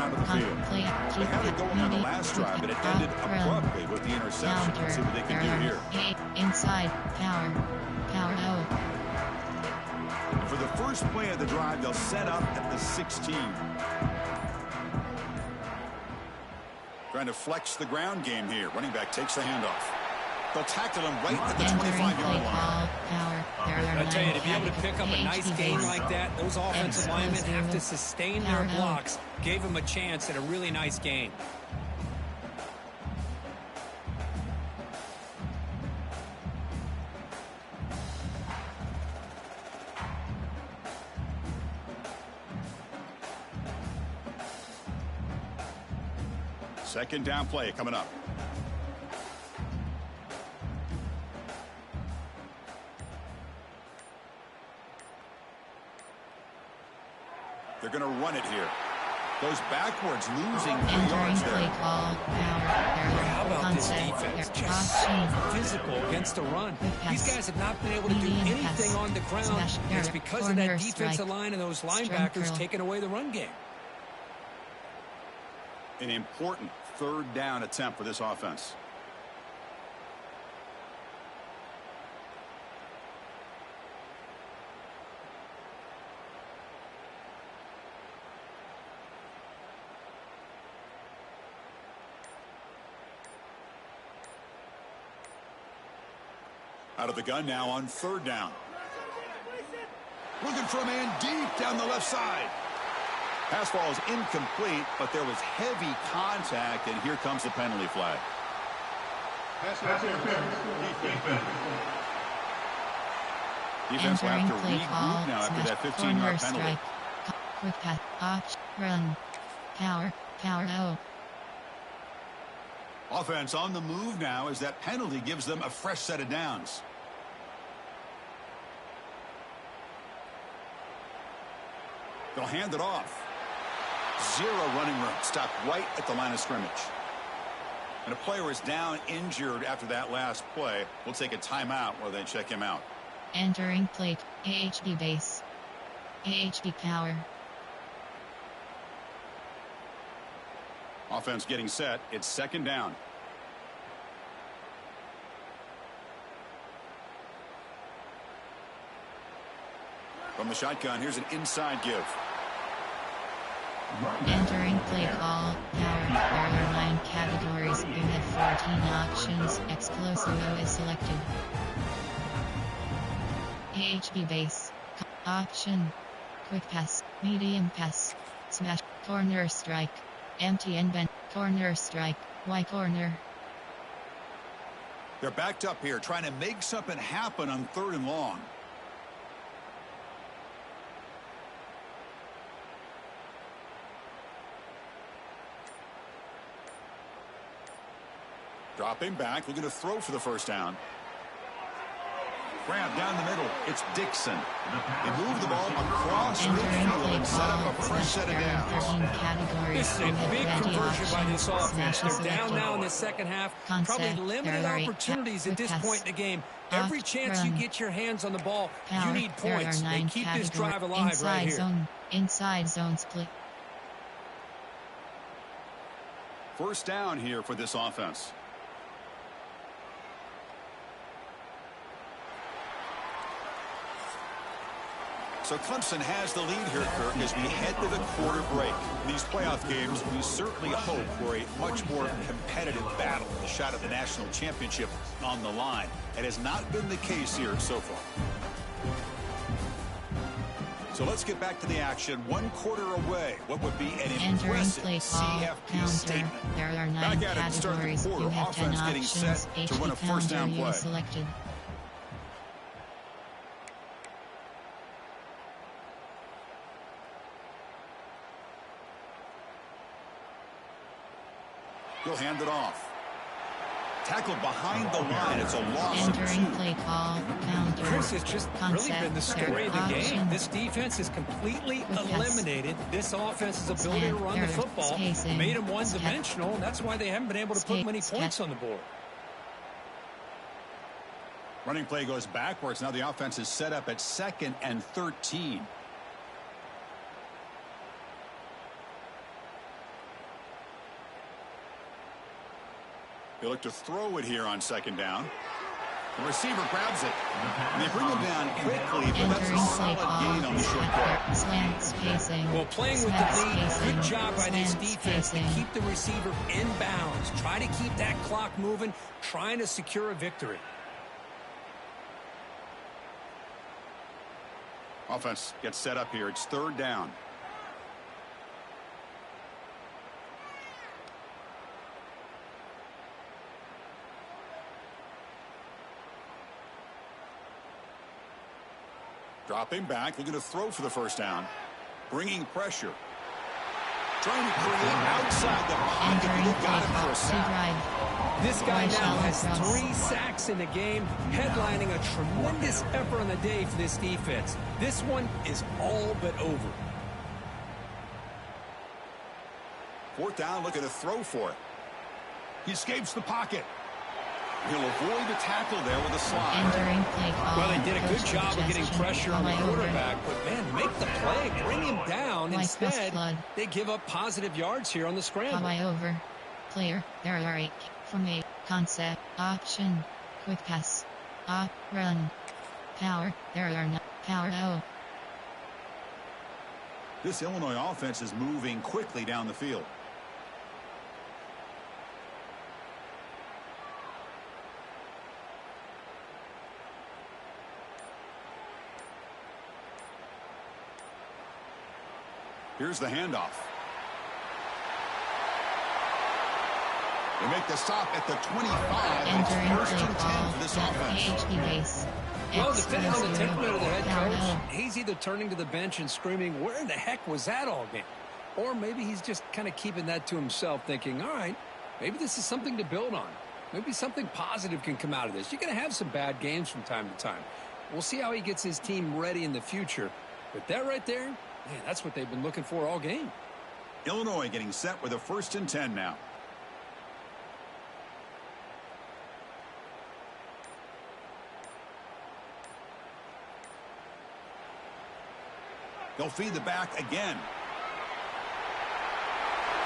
Play. They had it going on the last drive, but it ended abruptly with the interception. Let's see what they can do here. Inside. Power. Power O. For the first play of the drive, they'll set up at the 16. Trying to flex the ground game here. Running back takes the handoff. They'll tackle him right at the 25-yard line. I tell you, to be able to pick up a nice gain like that, those offensive linemen have to sustain their blocks. Gave him a chance at a really nice gain. Second down play coming up. They're going to run it here. Goes backwards, losing 3 yards there. How about this defense? Just physical against the run. These guys have not been able to do anything on the ground. It's because of that defensive line and those linebackers taking away the run game. An important third down attempt for this offense. Out of the gun now on third down. Looking for a man deep down the left side. Pass ball is incomplete, but there was heavy contact, and here comes the penalty flag. Defense will have to regroup now after that 15-yard penalty. Quick pass, option, run, power O. Offense on the move now as that penalty gives them a fresh set of downs. They'll hand it off. 0 running room. Stopped right at the line of scrimmage. And a player is down injured after that last play. We'll take a timeout while they check him out. Entering plate. AHB base. AHB power. Offense getting set. It's second down. From the shotgun, here's an inside give. Entering play call. Power. There are 9 categories. You have 14 options. Explosivo is selected. AHB base. Option. Quick pass. Medium pass. Smash. Corner strike. Empty and bend. Corner strike. Y corner. They're backed up here trying to make something happen on third and long. Dropping back, looking to throw for the first down. Grab down the middle. It's Dixon. They move the ball across midfield and set up a fresh set of downs. This is a big conversion by this offense. They're down now in the second half. Probably limited opportunities at this point in the game. Every chance you get your hands on the ball, you need points. They keep this drive alive right here. Inside zone split. First down here for this offense. So Clemson has the lead here, Kirk, as we head to the quarter break. These playoff games, we certainly hope for a much more competitive battle. A shot at the national championship on the line. It has not been the case here so far. So let's get back to the action. 1 quarter away. What would be an Entering impressive play call, CFB counter. statement? There are 9 Back at it to start the categories. quarter. You have 10 Offense getting options. set to run a first counter down you play. selected. He'll hand it off. Tackled behind the line. It's a loss of 2. Entering play call, counter. Chris, has just really been the story of the game. This defense has completely eliminated this offense's ability to run the football. Made them one-dimensional, and that's why they haven't been able to put many points on the board. Running play goes backwards. Now the offense is set up at 2nd and 13. They look to throw it here on 2nd down. The receiver grabs it. And they bring him down quickly, but that's a solid gain on the short play. Slant spacing. Well, playing with the lead, good job by this defense to keep the receiver in bounds. Try to keep that clock moving, trying to secure a victory. Offense gets set up here. It's 3rd down. Dropping back, looking to throw for the first down. Bringing pressure. Trying to create outside the pocket. They got him for a sack. This guy now has 3 sacks in the game, headlining a tremendous effort on the day for this defense. This one is all but over. 4th down, looking to throw for it. He escapes the pocket. He'll avoid the tackle there with a slide. Entering play call. Well, they did a good job of getting pressure on the quarterback, but man, make the play, bring him down. Instead, they give up positive yards here on the scramble. Over. Player, there are 8 from a concept, option, quick pass, run, power, there are no power. This Illinois offense is moving quickly down the field. Here's the handoff. They make the stop at the 25. Entering It's 1st and 10 for this offense. Well, depending on the temperament of the head coach, he's either turning to the bench and screaming, where in the heck was that all game? Or maybe he's just kind of keeping that to himself, thinking, all right, maybe this is something to build on. Maybe something positive can come out of this. You're going to have some bad games from time to time. We'll see how he gets his team ready in the future. But that right there, man, that's what they've been looking for all game. Illinois getting set with a 1st and 10 now. They'll feed the back again.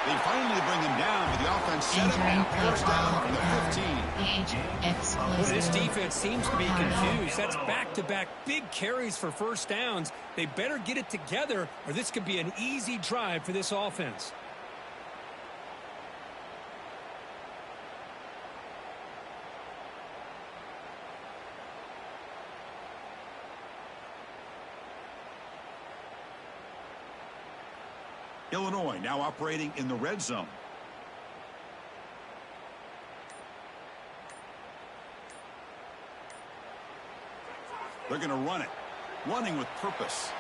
They finally bring him down, but the offense set up now. 1st down from the 15. Well, this defense seems to be confused. That's back-to-back big carries for 1st downs. They better get it together, or this could be an easy drive for this offense. Illinois now operating in the red zone. They're going to run it. Running with purpose.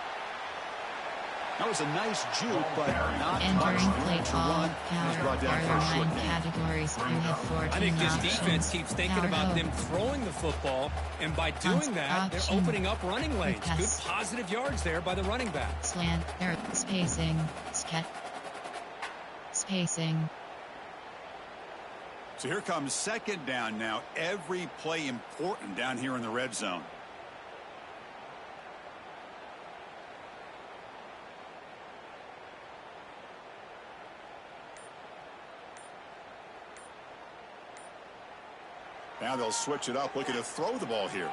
That was a nice juke, but not much room to run. He's brought down for a short gain. I think this defense keeps thinking about them throwing the football, and by doing that, they're opening up running lanes. Good positive yards there by the running back. Slant, spacing, spacing. So here comes 2nd down now. Every play important down here in the red zone. Now they'll switch it up, looking to throw the ball here.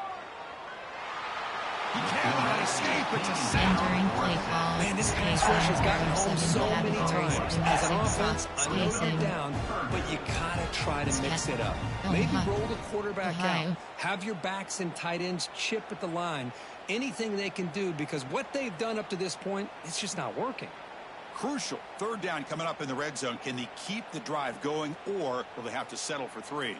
He cannot escape. It's a sack. Man, this pass rush has gotten home so many times. As an offense, I know you're down, but you gotta try to mix it up. Maybe roll the quarterback out. Have your backs and tight ends chip at the line. anything they can do because what they've done up to this point, it's just not working. Crucial. Third down coming up in the red zone. Can they keep the drive going, or will they have to settle for 3?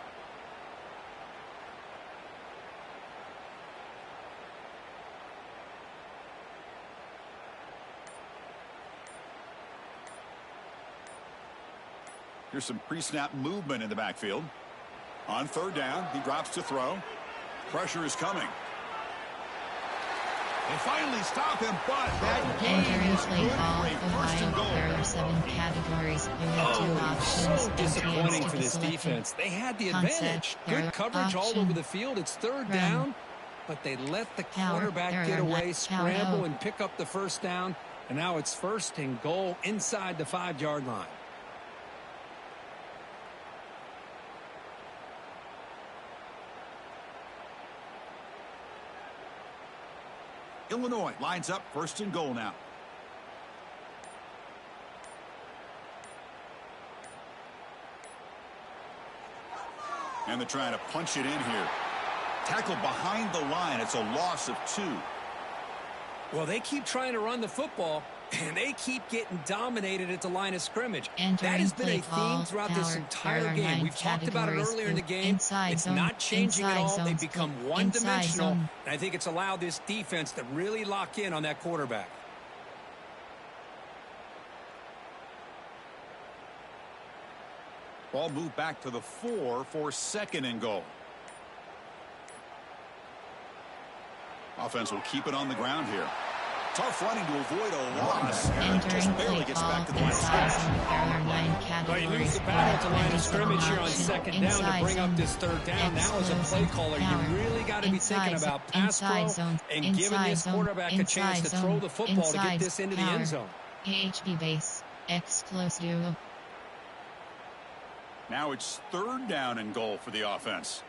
Here's some pre-snap movement in the backfield. On third down, he drops to throw. Pressure is coming. They finally stop him, but that game is good for a first and goal. There are 7 categories. You have 2 options. So disappointing for this defense. They had the advantage. Good coverage all over the field. It's third down, but they let the quarterback get away, scramble, and pick up the first down. And now it's first and goal inside the 5-yard line. Illinois lines up first and goal now. And they're trying to punch it in here. Tackle behind the line. It's a loss of 2. Well, they keep trying to run the football, and they keep getting dominated at the line of scrimmage. That has been a theme throughout this entire game. We've talked about it earlier in the game. It's not changing at all. They've become one-dimensional, and I think it's allowed this defense to really lock in on that quarterback. Ball moved back to the 4 for second and goal. Offense will keep it on the ground here. Tough running to avoid a loss. And just barely gets back to the line of scrimmage. Well, you lose the battle at the line of scrimmage here on second down to bring up this third down. Now as a play caller, you really got to be thinking about pass pro and giving this quarterback a chance to throw the football to get this into the end zone. HB base. X close duo. Now it's third down and goal for the offense.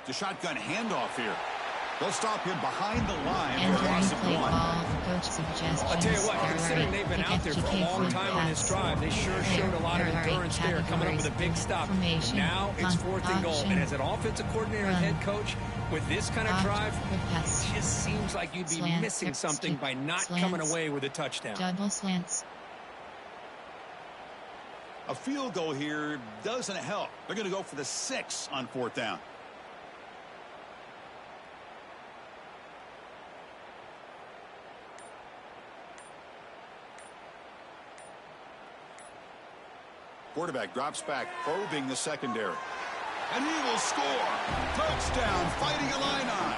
The shotgun handoff here. They'll stop him behind the line for a loss of 1. Coach suggestions. I'll tell you what, considering they've been out there for a long time on this drive, they sure showed a lot of endurance there, coming up with a big stop. Now it's fourth and goal. And as an offensive coordinator and head coach, with this kind of drive, it just seems like you'd be missing something by not coming away with a touchdown. Double slants. A field goal here doesn't help. They're going to go for the 6 on fourth down. Quarterback drops back, probing the secondary. And he will score. Touchdown, Fighting Illini.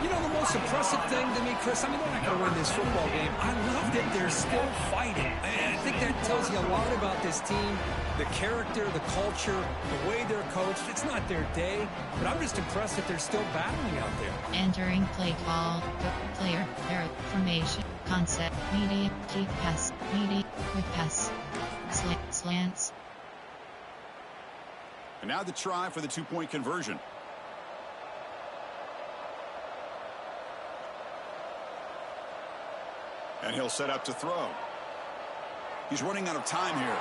You know, the most impressive thing to me, Chris, I mean, they're not going to win this football game. I love that they're still fighting. And I think that tells you a lot about this team, the character, the culture, the way they're coached. It's not their day, but I'm just impressed that they're still battling out there. Entering play call. Player. Error. Formation. Concept. Medium. Deep pass. Medium. Quick pass. Slants. And now the try for the 2-point conversion. And he'll set up to throw. He's running out of time here.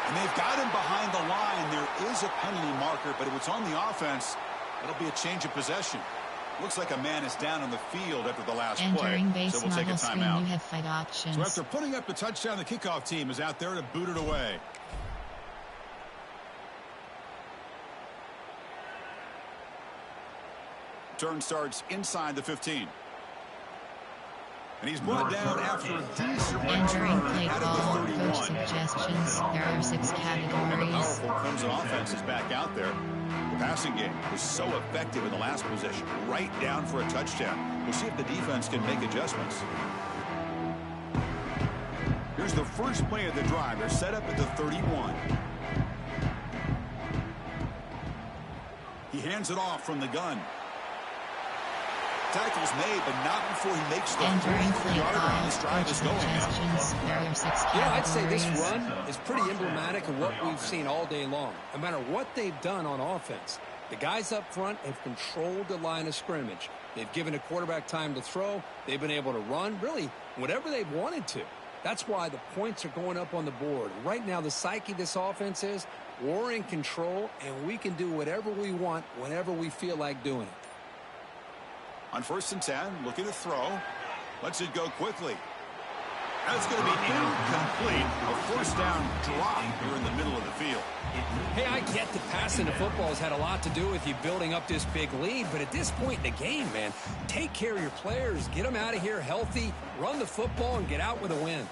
And they've got him behind the line. There is a penalty marker, but if it's on the offense, it'll be a change of possession. Looks like a man is down on the field after the last play, so we'll take a timeout. You have 5 options. So after putting up the touchdown, the kickoff team is out there to boot it away. Turn starts inside the 15. And he's brought down after a decent Entering play out call. of the 31. Coach suggestions. There are 6 And the categories. powerful Clemson offense is back out there. The passing game was so effective in the last possession, right down for a touchdown. We'll see if the defense can make adjustments. Here's the first play of the drive. They're set up at the 31. He hands it off from the gun. Tackle's made, but not before he makes the 33-yard line. This drive is going now. Yeah, I'd say this run is pretty emblematic of what we've seen all day long. No matter what they've done on offense, the guys up front have controlled the line of scrimmage. They've given a quarterback time to throw. They've been able to run, really, whatever they've wanted to. That's why the points are going up on the board. Right now, the psyche of this offense is we're in control, and we can do whatever we want whenever we feel like doing it. On 1st and 10, looking to throw. Lets it go quickly. And it's going to be incomplete. A 4th down drop here in the middle of the field. Hey, I get that passing the football has had a lot to do with you building up this big lead, but at this point in the game, man, take care of your players, get them out of here healthy, run the football, and get out with a win.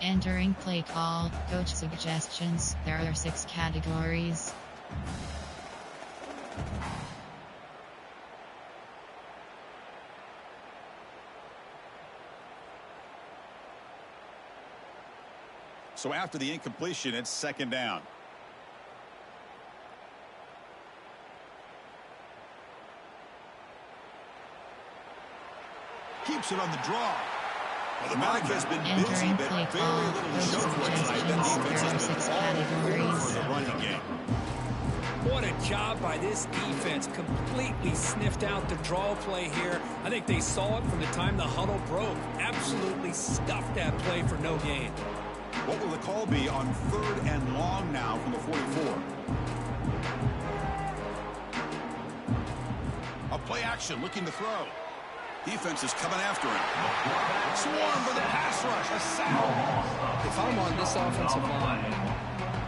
Entering play call, coach suggestions. There are 6 categories. So after the incompletion, it's 2nd down. Keeps it on the draw. Well, the back has been busy, but very little show for it tonight. The defense has been all over for the running game. What a job by this defense. Completely sniffed out the draw play here. I think they saw it from the time the huddle broke. Absolutely stuffed that play for no gain. What will the call be on 3rd and long now from the 44? A play action looking to throw. Defense is coming after him. Swarm with a pass rush. A sack. If I'm on this offensive line,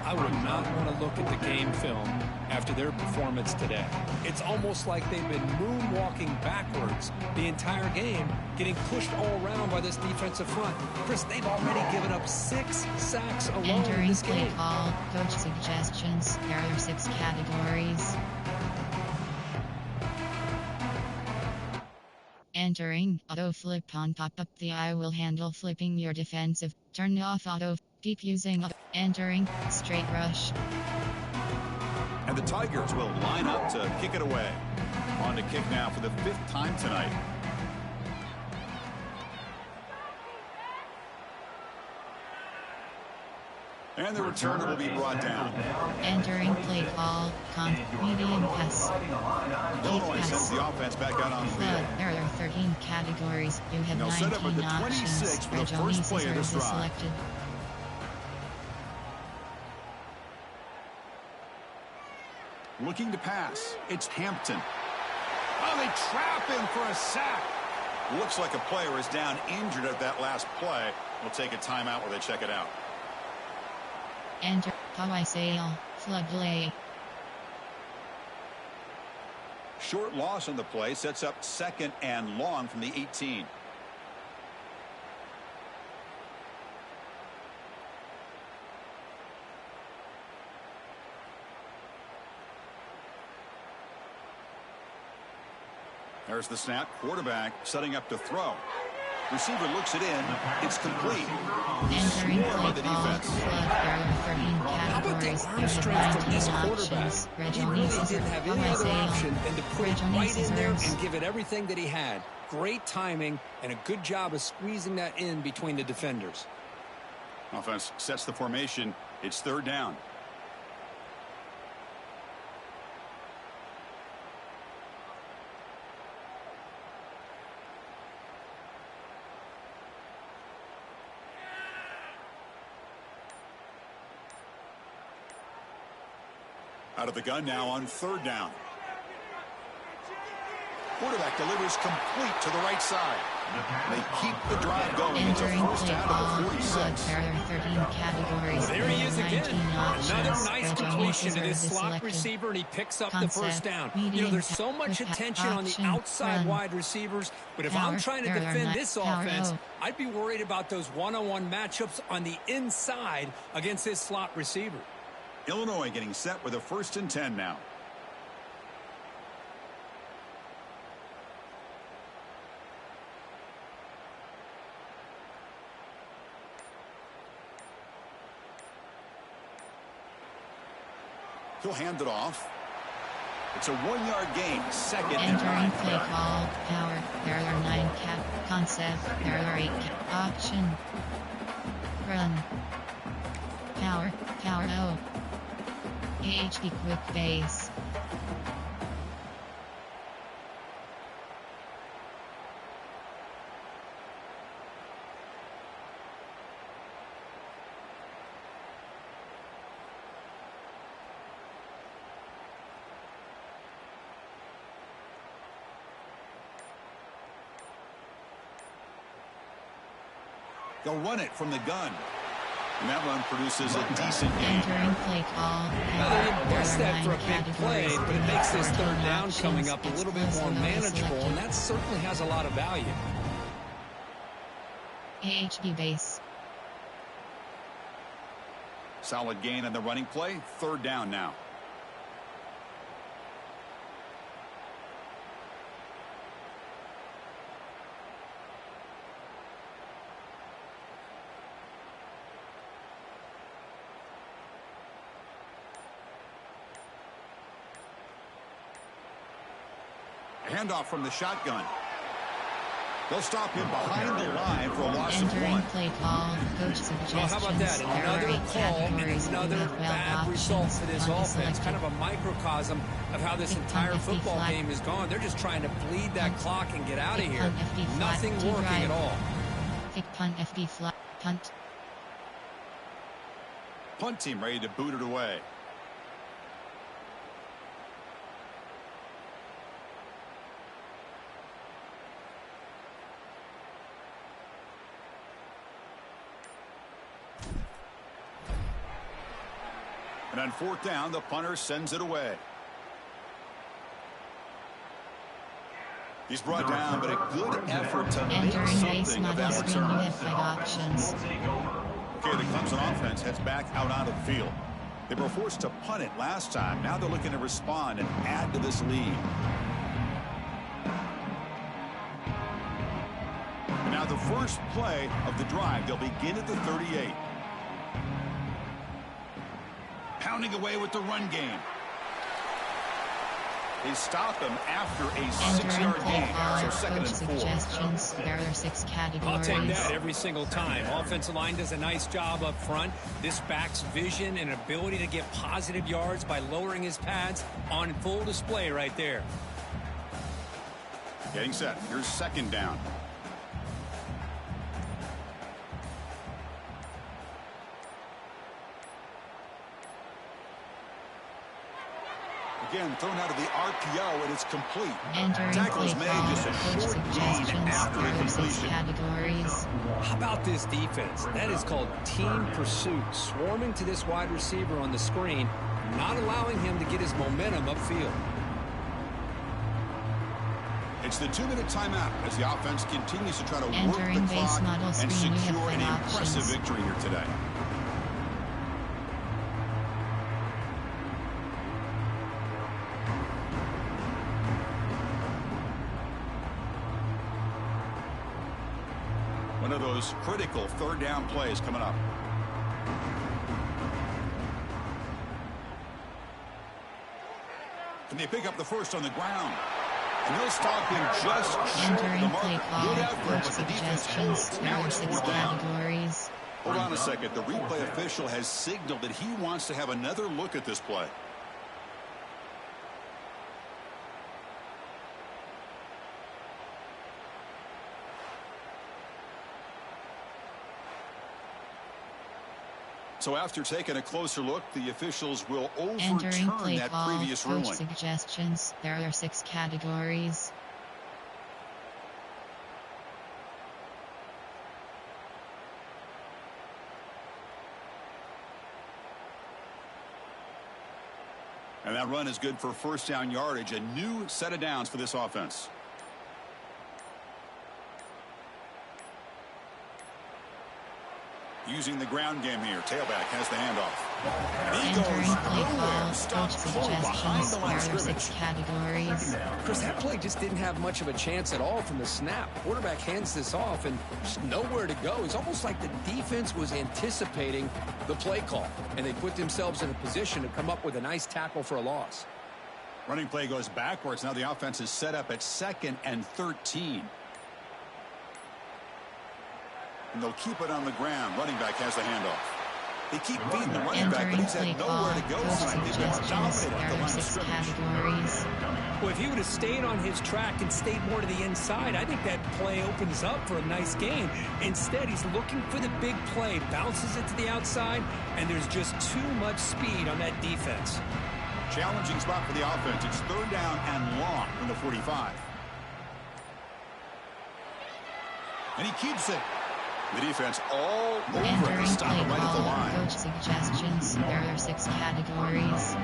I would not want to look at the game film after their performance today. It's almost like they've been moonwalking backwards the entire game, getting pushed all around by this defensive front. Chris, they've already given up 6 sacks alone Entering in this play game. call, coach suggestions. There are 6 categories. Entering auto flip on pop-up. The eye will handle flipping your defensive. Turn off auto. Keep using auto. Entering straight rush. And the Tigers will line up to kick it away. On to kick now for the 5th time tonight. And the returner will be brought down. Entering play call, medium pass. Illinois sends the offense back out on the field. There are 13 categories. You have They'll set up at 19 the 26 options. for the Regional first play of this scissors is drive. selected. Looking to pass. It's Hampton. Oh, they trap him for a sack. Looks like a player is down injured at that last play. We'll take a timeout where they check it out. Enter Hawaii Sail, floodlay. Short loss on the play sets up 2nd and long from the 18. There's the snap. Quarterback setting up to throw. Receiver looks it in. It's complete. Entering Swarm by play the call, defense. flood. There are 13 How about the categories. arm You strength have from this 19 quarterback? options. He Regional really scissors, didn't have any Hawaii other Sail. option than to put it Regional right in there scissors. and give it everything that he had. Great timing and a good job of squeezing that in between the defenders. Offense sets the formation. It's 3rd down. Out of the gun now on 3rd down. Quarterback delivers complete to the right side. They keep the drive going. It's a Entering 1st play down call, at the flood. 46. There are 13 categories. There he You is have again. 19 options. Another nice Regional completion to this scissors is slot selected. receiver, and he picks up the Concept, 1st down. medium, There's so much quick attention on the option, outside run. wide receivers, but if Power, I'm trying to there are defend nine- this power offense, low. I'd be worried about those one-on-one matchups on the inside against this slot receiver. Illinois getting set with a 1st and 10 now. He'll hand it off. It's a 1-yard gain, second and Entering 9. play call, power, there are 9 cap, concept, there are 8 cap, option, run, power, O, AHP quick base. They'll run it from the gun. And that run produces a decent gain. Entering play call. Well, you bust that for a big play, but it makes this third down coming up a little bit more manageable, and that certainly has a lot of value. AHP base. Solid gain on the running play. Third down now. Handoff from the shotgun. They'll stop him behind the line for a loss of 1. Entering play call. Coach suggestions. Well, how about that? Another call and another bad result for this offense. Kind of a microcosm of how this entire football game is gone. They're just trying to bleed that clock and get out of here. Nothing working at all. Kick punt FD flat. Punt. Punt team ready to boot it away. And on 4th down, the punter sends it away. He's brought down, but a good effort to make something of that return. Options. Okay, the Clemson offense heads back out onto the field. They were forced to punt it last time. Now they're looking to respond and add to this lead. And now the first play of the drive, they'll begin at the 38. Pounding away with the run game. They stop him after a 6-yard gain. So 2nd and 4. Suggestions. There are 6 categories. I'll take that every single time. Offensive line does a nice job up front. This back's vision and ability to get positive yards by lowering his pads on full display right there. Getting set. Here's 2nd down. Again, thrown out of the RPO, and it's complete. Tackle is made, just a short gain after the completion. Categories. How about this defense? That is called team pursuit. Swarming to this wide receiver on the screen, not allowing him to get his momentum upfield. It's the 2-minute timeout as the offense continues to try to work the Entering base clock model and screen, secure an options. impressive victory here today. One of those critical 3rd down plays coming up. Can they pick up the first on the ground? And they'll stop him just short of the mark. Good effort, but the defense holds. Now it's 4th down. Categories. Hold on a second. The replay official has signaled that he wants to have another look at this play. So after taking a closer look, the officials will overturn that previous ruling. Suggestions. There are 6 categories. And that run is good for 1st down yardage. A new set of downs for this offense. Using the ground game here. Tailback has the handoff. He goes nowhere. Stops cold behind the line of scrimmage. Categories. Chris, that play just didn't have much of a chance at all from the snap. Quarterback hands this off and just nowhere to go. It's almost like the defense was anticipating the play call, and they put themselves in a position to come up with a nice tackle for a loss. Running play goes backwards. Now the offense is set up at 2nd and 13. And they'll keep it on the ground. Running back has the handoff. They keep feeding the running back, but he's had nowhere to go tonight. They've been dominated at the line of scrimmage. Well, if he would have stayed on his track and stayed more to the inside, I think that play opens up for a nice gain. Instead, he's looking for the big play, bounces it to the outside, and there's just too much speed on that defense. Challenging spot for the offense. It's 3rd down and long from the 45. And he keeps it. The defense all over it. They stop it right at the line. Coach suggestions. There are 6 categories.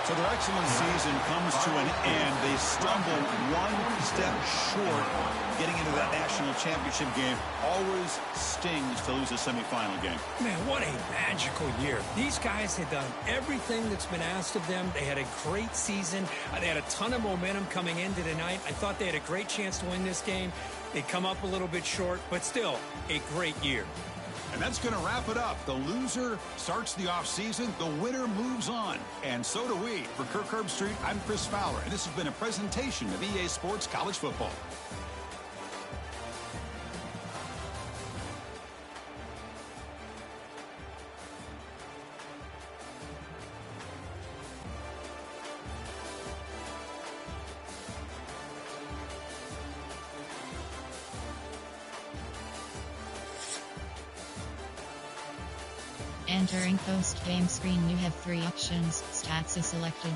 So their excellent season comes to an end. They stumble one step short getting into that national championship game. Always stings to lose a semifinal game. Man, what a magical year. These guys had done everything that's been asked of them. They had a great season. They had a ton of momentum coming into tonight. I thought they had a great chance to win this game. They come up a little bit short, but still a great year. And that's going to wrap it up. The loser starts the offseason. The winner moves on. And so do we. For Kirk Herbstreit, I'm Chris Fowler. And this has been a presentation of EA Sports College Football. Entering post-game screen, you have 3 options. Stats is selected.